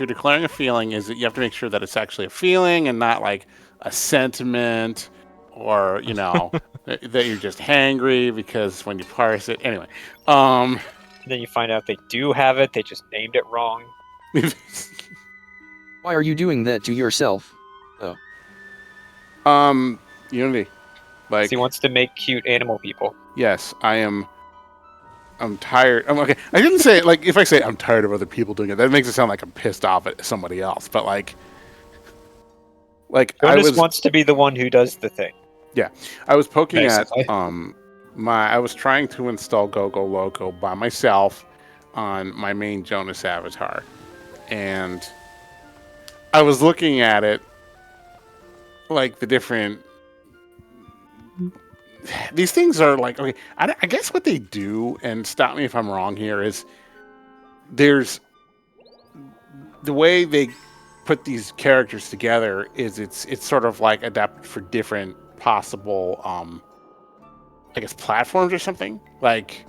declaring a feeling, is that you have to make sure that it's actually a feeling and not like a sentiment, or that you're just hangry because when you parse it anyway. And then you find out they do have it. They just named it wrong. Why are you doing that to yourself? Unity, like, He wants to make cute animal people. yes, I'm tired. Okay. I didn't say it like if I say I'm tired of other people doing it, that makes it sound like I'm pissed off at somebody else. But like Jonas wants to be the one who does the thing. I was poking Basically. at I was trying to install GoGo Loco by myself on my main Jonas avatar, and I was looking at it like the different. These things are like, okay, I guess what they do, and stop me if I'm wrong here, is there's the way they put these characters together is it's sort of like adapted for different possible I guess platforms or something. Like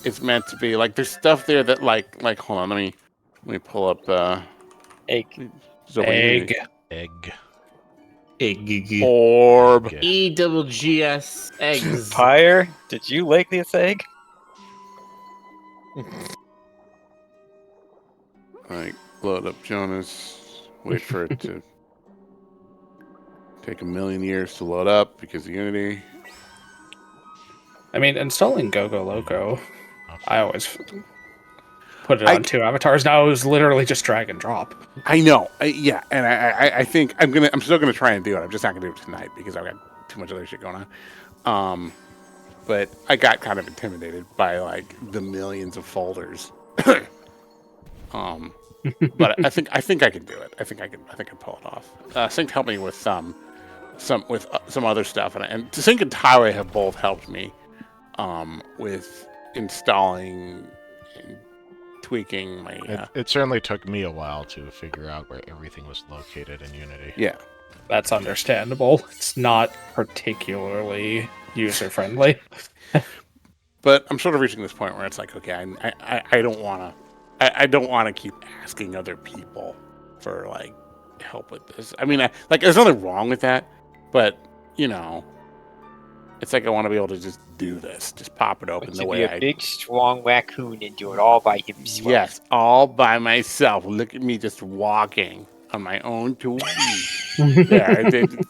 it's meant to be like there's stuff there that like hold on, let me pull up Egg. Egg. egg. Orb. EGGS eggs. Pyre, did you like this egg? Like load up Jonas, wait for it to take a million years to load up because of Unity. I mean, installing GoGo Loco, I always put it on 2 avatars. Now it was literally just drag and drop. I know, yeah, and I think I'm still gonna try and do it. I'm just not gonna do it tonight because I've got too much other shit going on. But I got kind of intimidated by like the millions of folders. But I think I can do it. I think I can pull it off. Sync helped me with some other stuff, and Sync and Tyway have both helped me with installing and tweaking my. It certainly took me a while to figure out where everything was located in Unity. Yeah, That's understandable. It's not particularly user-friendly. but I'm sort of reaching this point where it's like, okay, I don't want to keep asking other people for like help with this. I mean, there's nothing wrong with that, but it's like I want to be able to just do this, just pop it open Wants the to way be a big, strong raccoon and do it all by himself. Yes, all by myself. Look at me just walking on my own 2 feet. There, I did.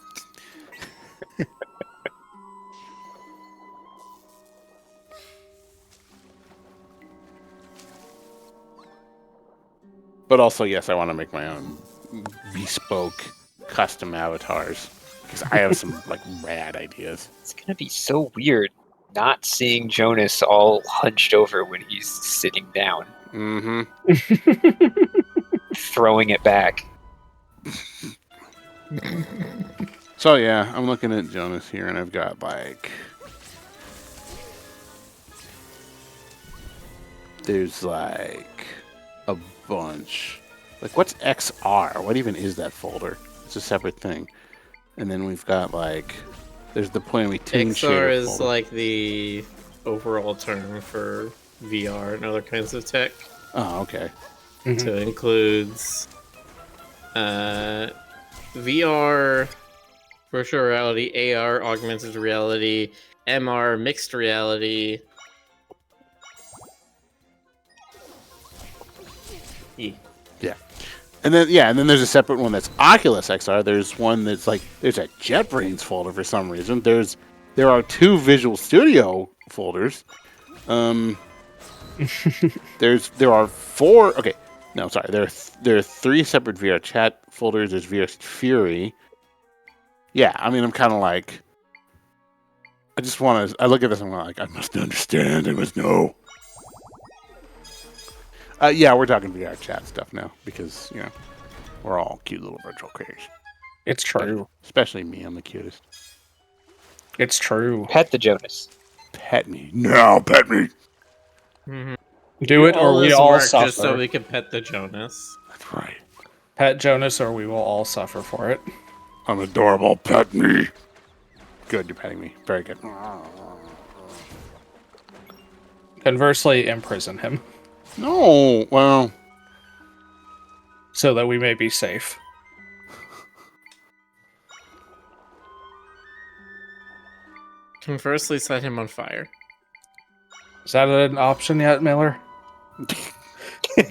But also, yes, I want to make my own bespoke custom avatars because I have some like rad ideas. It's gonna be so weird not seeing Jonas all hunched over when he's sitting down, throwing it back. So yeah, I'm looking at Jonas here, and I've got like there's like a bunch. Like, what's XR? What even is that folder? It's a separate thing. And then we've got like there's the Play Me Toon XR is folder. like the overall term for VR and other kinds of tech. Oh, okay. So it includes VR, virtual reality, AR, augmented reality, MR, mixed reality. Yeah. And then there's a separate one that's Oculus XR. There's one that's like there's a JetBrains folder for some reason. There are 2 Visual Studio folders. There are 4. Okay, no, sorry. There are 3 separate VR chat folders. There's VR Fury. Yeah, I mean, I'm kind of like, I just want to. I look at this and I'm like, I must understand. I must know. Yeah, we're talking VR chat stuff now because we're all cute little virtual creators. It's true. Especially me, I'm the cutest. It's true. Pet the Jonas. Pet me. No, pet me. Do it or we all suffer. Just so we can pet the Jonas. That's right. Pet Jonas or we will all suffer for it. I'm adorable. Pet me. Good, you're petting me. Very good. Conversely, imprison him. No, well. So that we may be safe. Conversely, set him on fire. Is that an option yet, Miller?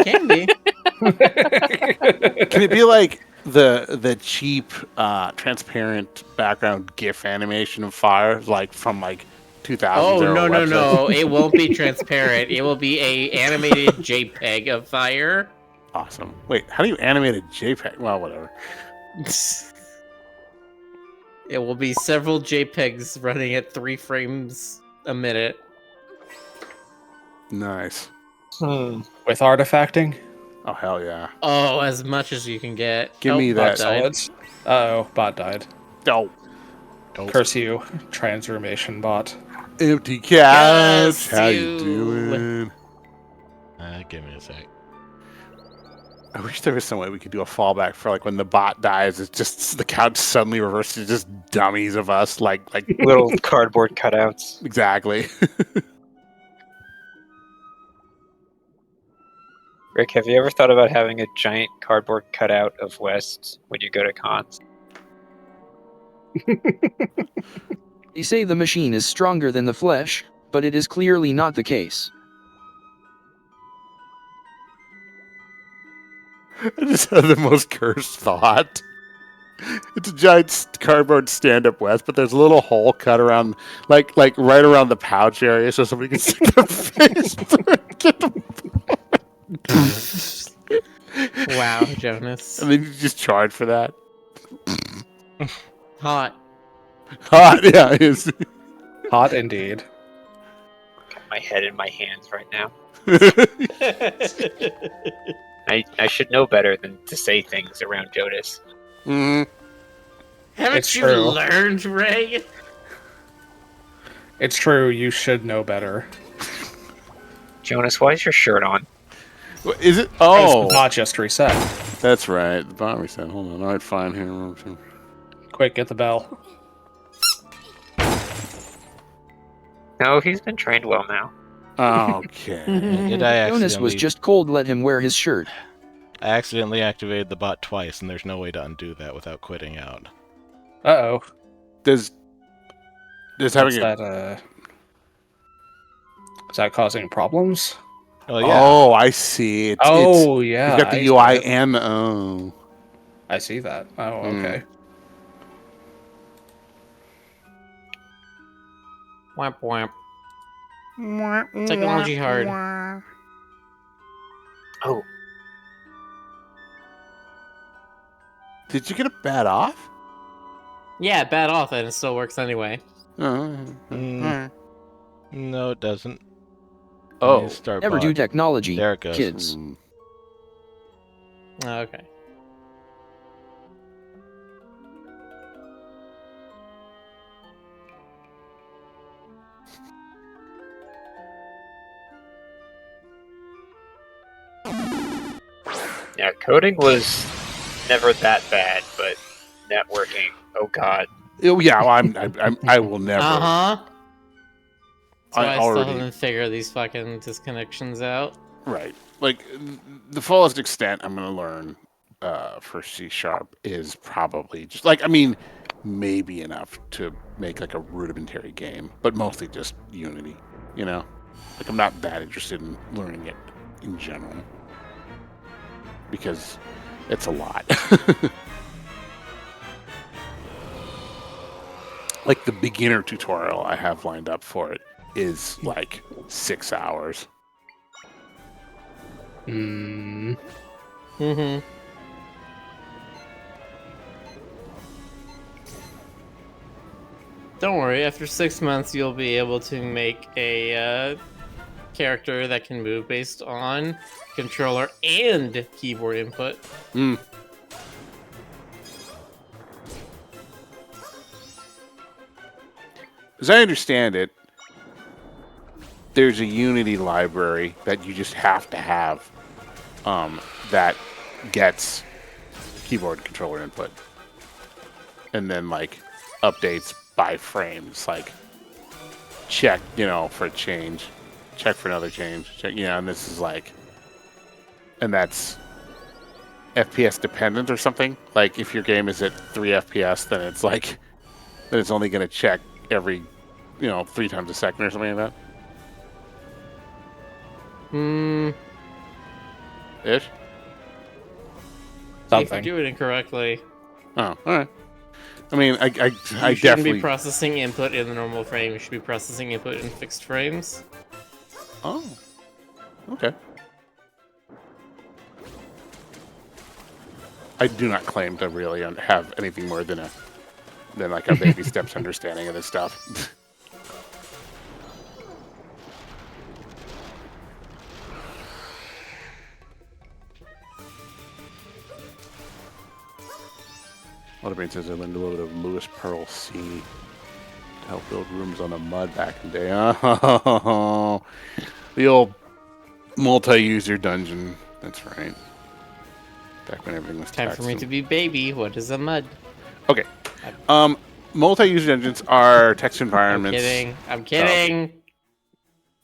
Can be. Can it be like the cheap, transparent background GIF animation of fire, like from like 2000? Oh no! It won't be transparent. It will be a animated JPEG of fire. Awesome. Wait, how do you animate a JPEG? Well, whatever. It will be several JPEGs running at 3 frames a minute. Nice. With artifacting? Oh hell yeah! Oh, as much as you can get. Give me that. Solids. Uh-oh, bot died. No. Curse you, transformation bot. Empty couch. Yes, How you you. doing? Give me a sec. I wish there was some way we could do a fallback for like when the bot dies. It's just the couch suddenly reverses to just dummies of us, like Little cardboard cutouts. exactly. Rick, have you ever thought about having a giant cardboard cutout of West when you go to cons? They say the machine is stronger than the flesh, but it is clearly not the case. I just had the most cursed thought. It's a giant cardboard stand-up West, but there's a little hole cut around, like right around the pouch area, so somebody can stick their face through and get the. Wow, Jonas. And then you just charge for that. Hot. Hot, yeah, it is. Hot indeed. Got my head in my hands right now. I should know better than to say things around Jonas. Mm-hmm. Haven't It's you true. learned, Ray? It's true, you should know better. Jonas, why is your shirt on? Is it? Because Oh, the bot just reset. that's right. The bot reset. Hold on. All right, fine. Here. Quick, get the bell. No, he's been trained well now. Okay. Did I Jonas was accidentally? just cold, let him wear his shirt. I accidentally activated the bot twice, and there's no way to undo that without quitting out. Uh-oh. Does having Is a that, is that causing problems? Oh yeah. Oh, I see. It's Yeah. you've got the I UI see it. and the O. I see that. Oh, okay. Wamp wamp. Technology hard. Oh, Did you get a bat off? Yeah, bad off, and it still works anyway. Mm. No, it doesn't. Oh. Let me start Never bot. do technology, There it goes. kids. Okay. Yeah, coding was never that bad, but networking, oh god. Oh, yeah, well, I will never. Uh-huh. So I still already haven't figured these fucking disconnections out. right. Like the fullest extent I'm gonna learn for C# is probably just like maybe enough to make like a rudimentary game, but mostly just Unity. You know, like I'm not that interested in learning it in general because it's a lot. Like the beginner tutorial I have lined up for it is like 6 hours. Mm-hmm. Don't worry, after 6 months you'll be able to make a character that can move based on controller and keyboard input. As I understand it, there's a Unity library that you just have to have that gets keyboard controller input. And then, like, updates by frames. Like, check, for a change. Check for another change. Check, and this is like... And that's FPS dependent or something. Like, if your game is at 3 FPS, then it's like... Then it's only going to check every, 3 times a second or something like that. Ish? If you do it incorrectly. Oh, alright. I You shouldn't definitely... be processing input in the normal frame, you should be processing input in fixed frames. Oh. Okay. I do not claim to really have anything more than like a baby steps understanding of this stuff. Waterbrain says I learned a little bit of Lewis Pearl C to help build rooms on the mud back in the day. Oh, the old multi-user dungeon. That's right. Back when everything was Time for me to be baby. What is a mud? Okay. Multi-user dungeons are text environments. I'm kidding.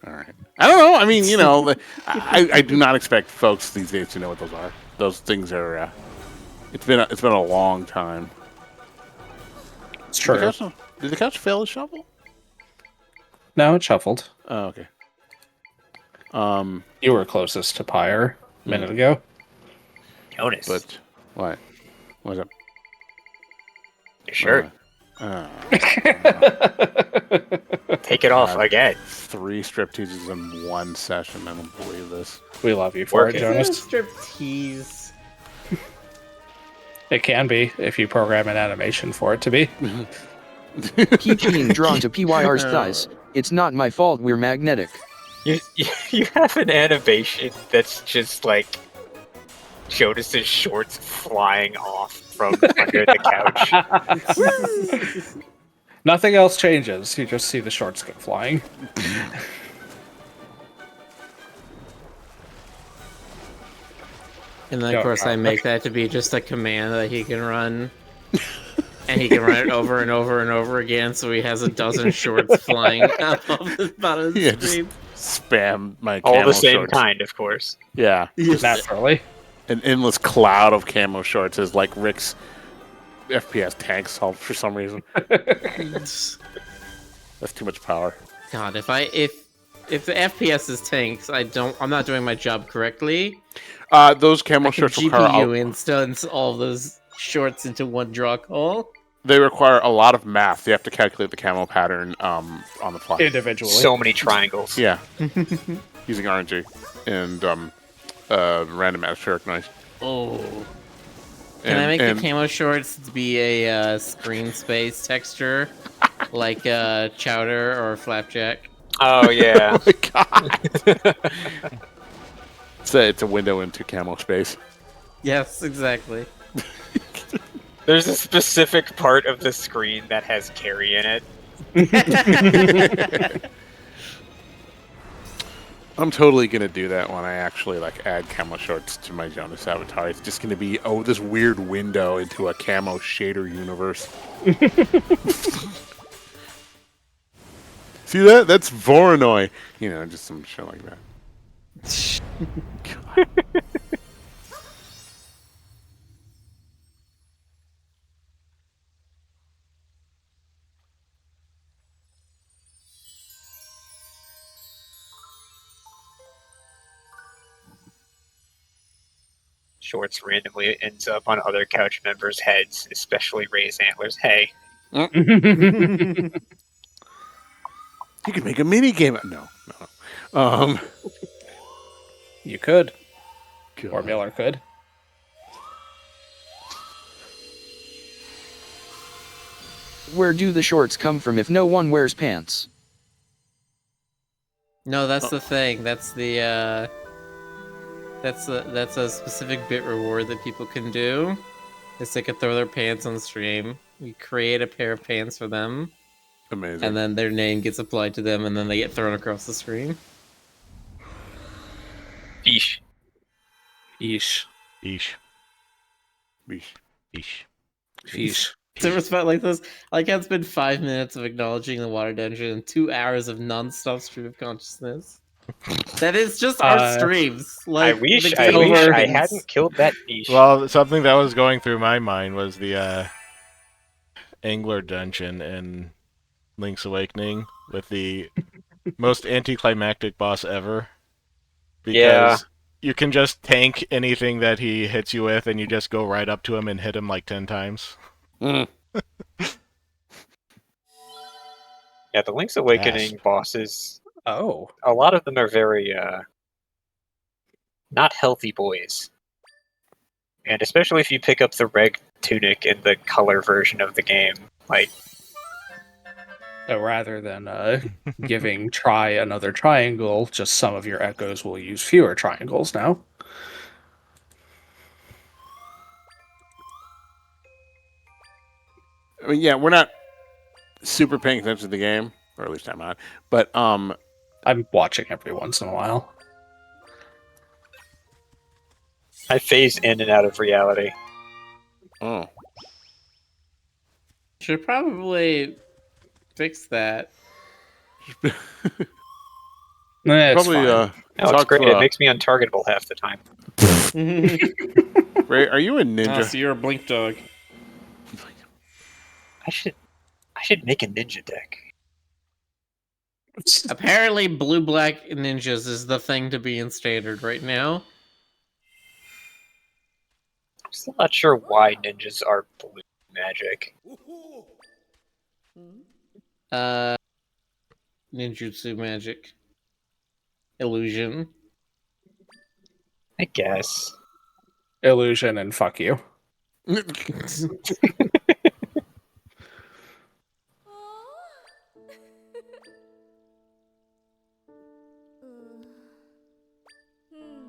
All right. I don't know. I do not expect folks these days to know what those are. Those things are. It's been a long time. It's true. Did the couch fail to shovel? No, it shuffled. Oh, okay. You were closest to Pyre a minute ago. Jonas. But what? What's up? Your shirt. Take it off again. 3 stripteases in 1 session. I don't believe this. We love you for it, Jonas. Strip tease. It can be if you program an animation for it to be. Keep being drawn to PYR's thighs. It's not my fault we're magnetic. You have an animation that's just like Jonas's shorts flying off from under the couch. Nothing else changes. You just see the shorts go flying. And then, of course, I make that to be just a command that he can run. And he can run it over and over and over again, so he has a dozen shorts flying out of the bottom of the screen. Spam my All camo the same shorts. kind, of course. Yeah. Naturally. An endless cloud of camo shorts is like Rick's FPS tank solved for some reason. That's too much power. God, if the FPS is tanks, I'm not doing my job correctly. Those camo shorts require GPU instance all of those shorts into one draw call. They require a lot of math. You have to calculate the camo pattern on the fly. Individually. So many triangles. Yeah. Using RNG and random atmospheric noise. Oh. Can I make the camo shorts to be a screen space texture, like chowder or flapjack? Oh yeah. Oh my god! It's a window into camo space. Yes, exactly. There's a specific part of the screen that has Carrie in it. I'm totally gonna do that when I actually like add camo shorts to my Jonas avatar. It's just gonna be this weird window into a camo shader universe. See that? That's Voronoi. You know, just some shit like that. God. Shorts randomly ends up on other couch members' heads, especially Ray's antlers. Hey. You could make a mini game. No. You could. God. Or Miller could. Where do the shorts come from if no one wears pants? No, that's the thing. That's the that's a specific bit reward that people can do. Is they can throw their pants on stream. We create a pair of pants for them, Amazing. and then their name gets applied to them, and then they get thrown across the screen. Eesh. Yeesh. Eesh. Yeesh. Eesh. Yeesh. So it's about like this. Like it's been 5 minutes of acknowledging the water dungeon and 2 hours of non-stop stream of consciousness. That is just our streams. Like I wish the I Gravens. hadn't killed that niche. Well, something that was going through my mind was the Angler dungeon in Link's Awakening with the most anticlimactic boss ever. Because Yeah. you can just tank anything that he hits you with, and you just go right up to him and hit him like 10 times. Yeah, the Link's Awakening bosses, Oh. a lot of them are very not healthy boys. And especially if you pick up the red tunic in the color version of the game. Like, So rather than giving try another triangle, just some of your echoes will use fewer triangles now. I mean, yeah, we're not super paying attention to the game, or at least I'm not. But I'm watching every once in a while. I phase in and out of reality. oh, Should probably fix that. It's probably fine. No, it's great. It makes me untargetable half the time. Ray, are you a ninja? So you're a blink dog. I should make a ninja deck. Apparently, blue-black ninjas is the thing to be in standard right now. I'm still not sure why ninjas are blue magic. Ninjutsu magic. Illusion. I guess. Illusion and fuck you.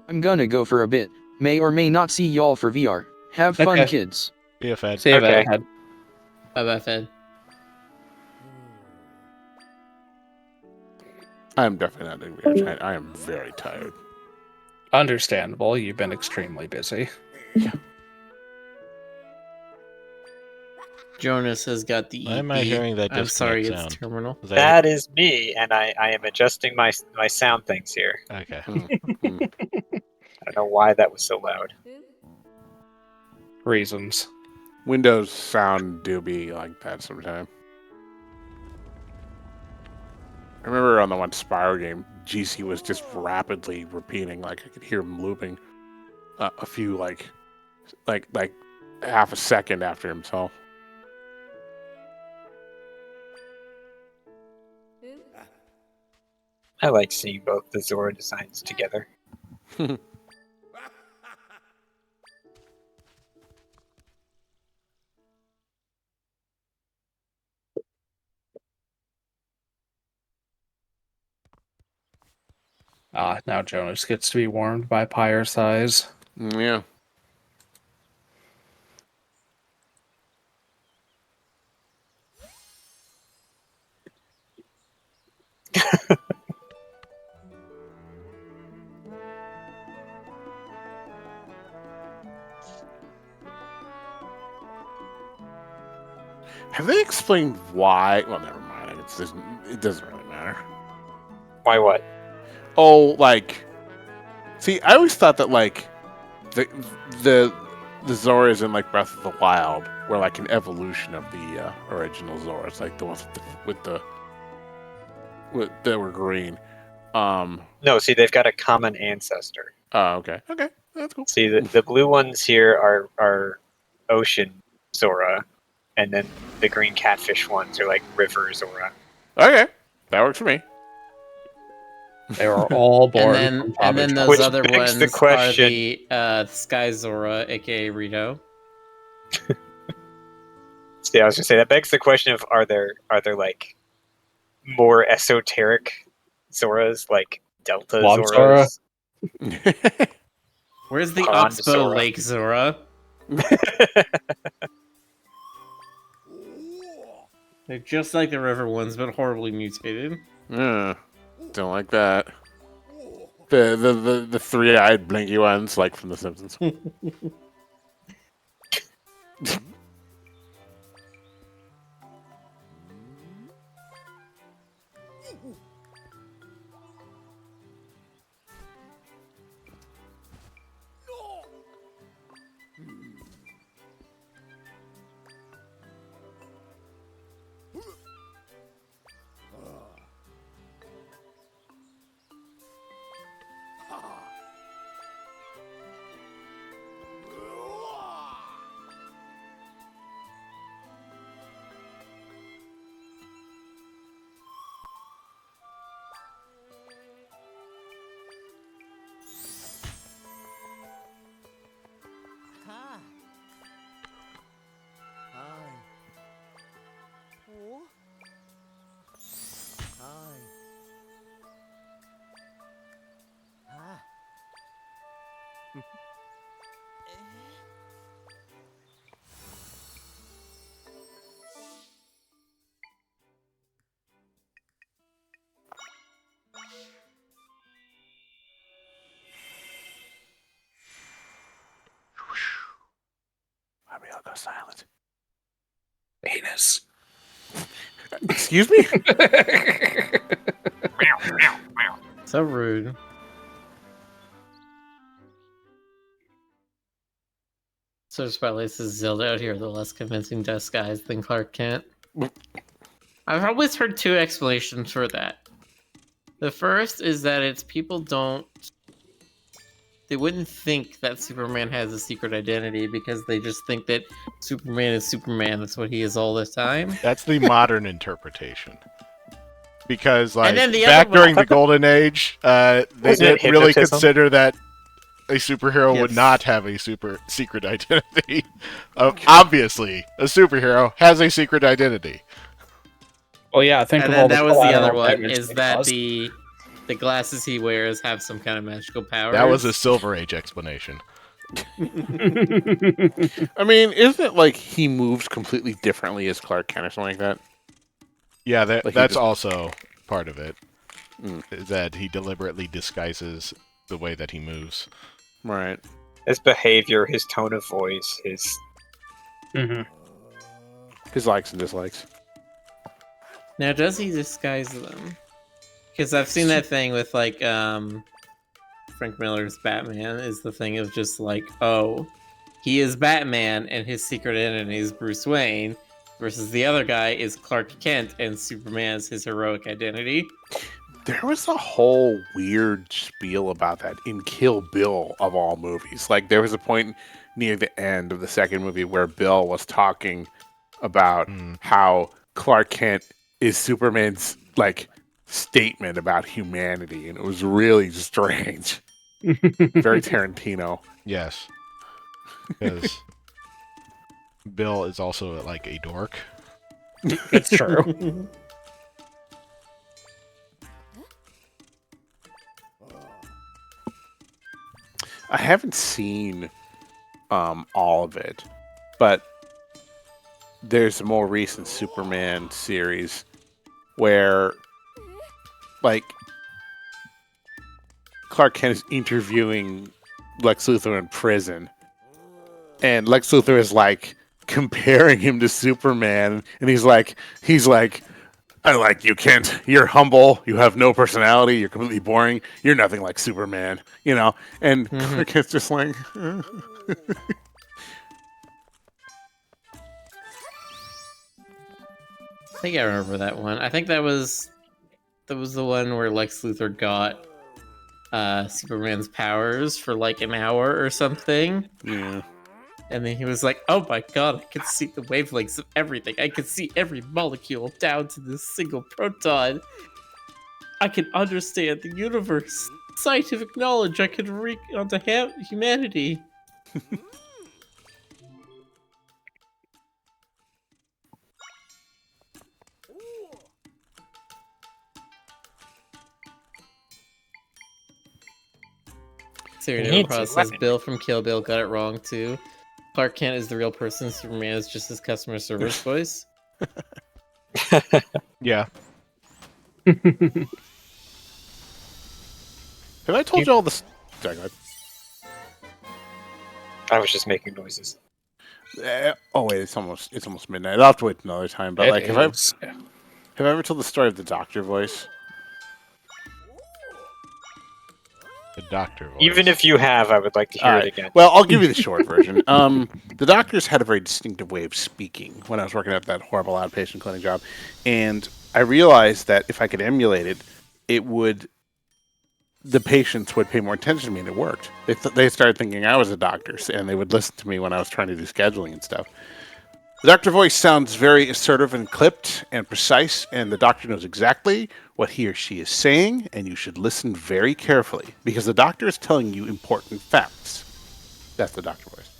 I'm gonna go for a bit. May or may not see y'all for VR. Have fun, Okay. kids. See ya, Fed. See you, Okay. Ed. Bye-bye, Fed. I'm definitely not doing VR. I am very tired. Understandable. You've been extremely busy. Jonas has got the Why am I EP. hearing that I'm sorry, disconnect it's sound? terminal. Was that That is me, and I am adjusting my sound things here. okay. I don't know why that was so loud. Reasons. Windows sound do be like that sometimes. I remember on the one Spyro game, GC was just rapidly repeating, like I could hear him looping a few like half a second after himself. I like seeing both the Zora designs together. Now Jonas gets to be warmed by pyre size. Yeah. Have they explained why? Well, never mind. It doesn't really matter. Why what? Oh, like, see, I always thought that like the the Zoras in like Breath of the Wild were like an evolution of the original Zoras, like the ones that were green. No, see, they've got a common ancestor. Oh, okay, that's cool. See, the blue ones here are ocean Zora, and then the green catfish ones are like river Zora. Okay, that works for me. They were all born. And then those Which other begs ones the question- are the Sky Zora, aka Rito. See, I was gonna say that begs the question of are there like more esoteric Zoras, like Delta Long Zoras? Where's the Pond Oxbow Zora. Lake Zora? They're just like the river ones, but horribly mutated. Don't like that. The three-eyed blinky ones, like from The Simpsons. Maybe I'll go silent. Anus. Excuse me? So rude. So Spotlight says Zelda out here with a less convincing disguise than Clark Kent. I've always heard two explanations for that. The first is that it's people they wouldn't think that Superman has a secret identity because they just think that Superman is Superman. That's what he is all the time. That's the modern interpretation. Because, like, And then the back other during one- the Golden Age, they Wasn't it didn't really hypnotism? consider that a superhero would Yes. not have a secret identity. Obviously, a superhero has a secret identity. Well, yeah, think And of all then the that was the collateral other one, damage is they that caused. the glasses he wears have some kind of magical powers. That was a Silver Age explanation. I mean, isn't it like he moves completely differently as Clark Kent or something like that? Yeah, Like he that's just- also part of it. Mm. Is that he deliberately disguises the way that he moves. Right. His behavior, his tone of voice, his His likes and dislikes. Now, does he disguise them? Because I've seen that thing with, like, Frank Miller's Batman is the thing of just like, oh, he is Batman and his secret identity is Bruce Wayne, versus the other guy is Clark Kent and Superman is his heroic identity. There was a whole weird spiel about that in Kill Bill of all movies. Like, there was a point near the end of the second movie where Bill was talking about how Clark Kent is Superman's, like, statement about humanity, and it was really strange. Very Tarantino. Yes. Because Bill is also, like, a dork. It's true. I haven't seen all of it, but there's a more recent Superman series where, like, Clark Kent is interviewing Lex Luthor in prison, and Lex Luthor is like comparing him to Superman, and he's like, I like you, Kent. You're humble. You have no personality. You're completely boring. You're nothing like Superman, you know. And Clark Kent's just like, I think I remember that one. I think that was the one where Lex Luthor got Superman's powers for like an hour or something. yeah. And then he was like, oh my god, I can see the wavelengths of everything. I can see every molecule down to this single proton. I can understand the universe. Scientific knowledge I can wreak onto humanity. Serial process. Bill from Kill Bill got it wrong too. Clark Kent is the real person. Superman is just his customer service voice. Yeah. Have I told you all this? Sorry, go ahead. I was just making noises. Oh wait, it's almost midnight. I'll have to wait another time. But have I ever told the story of the Doctor voice? The Doctor voice. Even if you have, I would like to hear it again. Well, I'll give you the short version. The doctors had a very distinctive way of speaking when I was working at that horrible outpatient clinic job, and I realized that if I could emulate it, the patients would pay more attention to me, and it worked. They started thinking I was a doctor, and they would listen to me when I was trying to do scheduling and stuff. The doctor voice sounds very assertive and clipped and precise, and the doctor knows exactly what he or she is saying, and you should listen very carefully, because the doctor is telling you important facts. That's the doctor voice.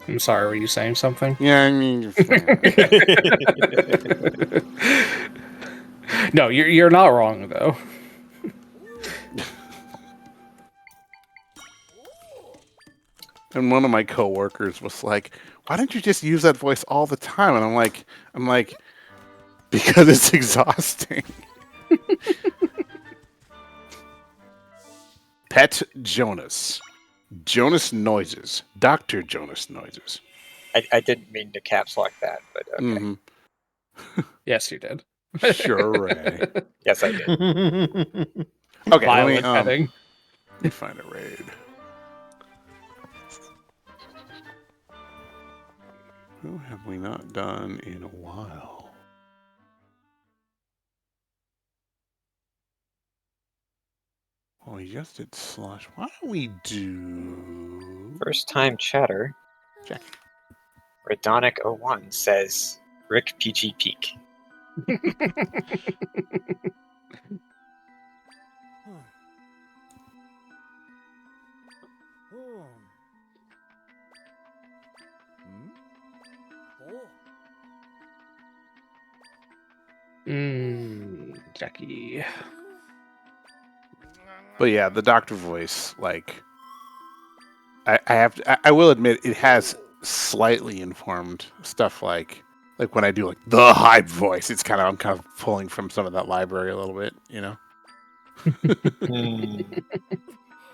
I'm sorry, were you saying something? Yeah, I mean... No, you're not wrong, though. And one of my coworkers was like, why don't you just use that voice all the time? And I'm like, because it's exhausting. Pet Jonas. Jonas Noises. Dr. Jonas Noises. I didn't mean to caps lock that, but okay. Mm-hmm. Yes, you did. Sure, Ray. Yes, I did. Okay, Violent let petting. me find a raid. Who have we not done in a while? Well, we just did Slush. Why don't we do... First time chatter. Check. Redonic01 says, Rick PG Peak. Jackie. But yeah, the doctor voice, like, I will admit it has slightly informed stuff like when I do like the hype voice, I'm kind of pulling from some of that library a little bit, you know.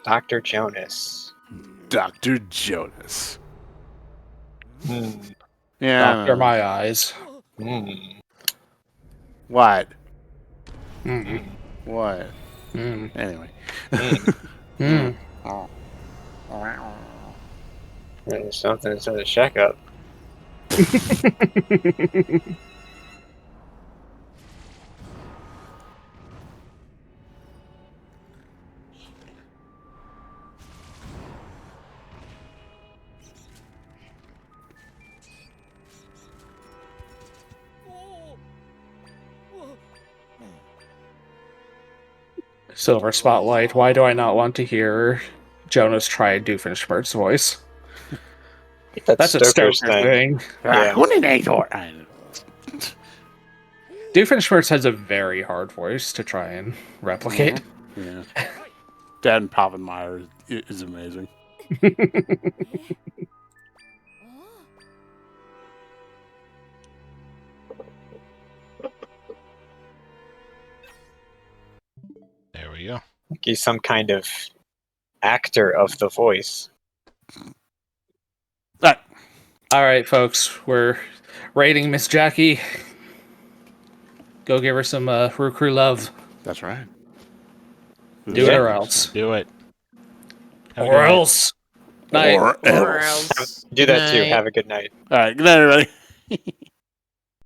Dr. Jonas. Dr. Jonas. Hmm. Yeah. Doctor My Eyes. What? Mm. What? Mm. Anyway. Mm. There's something that says shack up. Silver Spotlight. Why do I not want to hear Jonas try Doofenshmirtz's voice? That's a Stoker's thing. Yeah. Doofenshmirtz has a very hard voice to try and replicate. Yeah. Dan Povenmire is amazing. There we go. He's some kind of actor of the voice. But All right, folks, we're rating Miss Jackie. Go give her some Crew love. that's right. Do it or else. Do it. Have a Or good night. else. Night. Or else. Do that too. Have a good night. All right. Good night, everybody.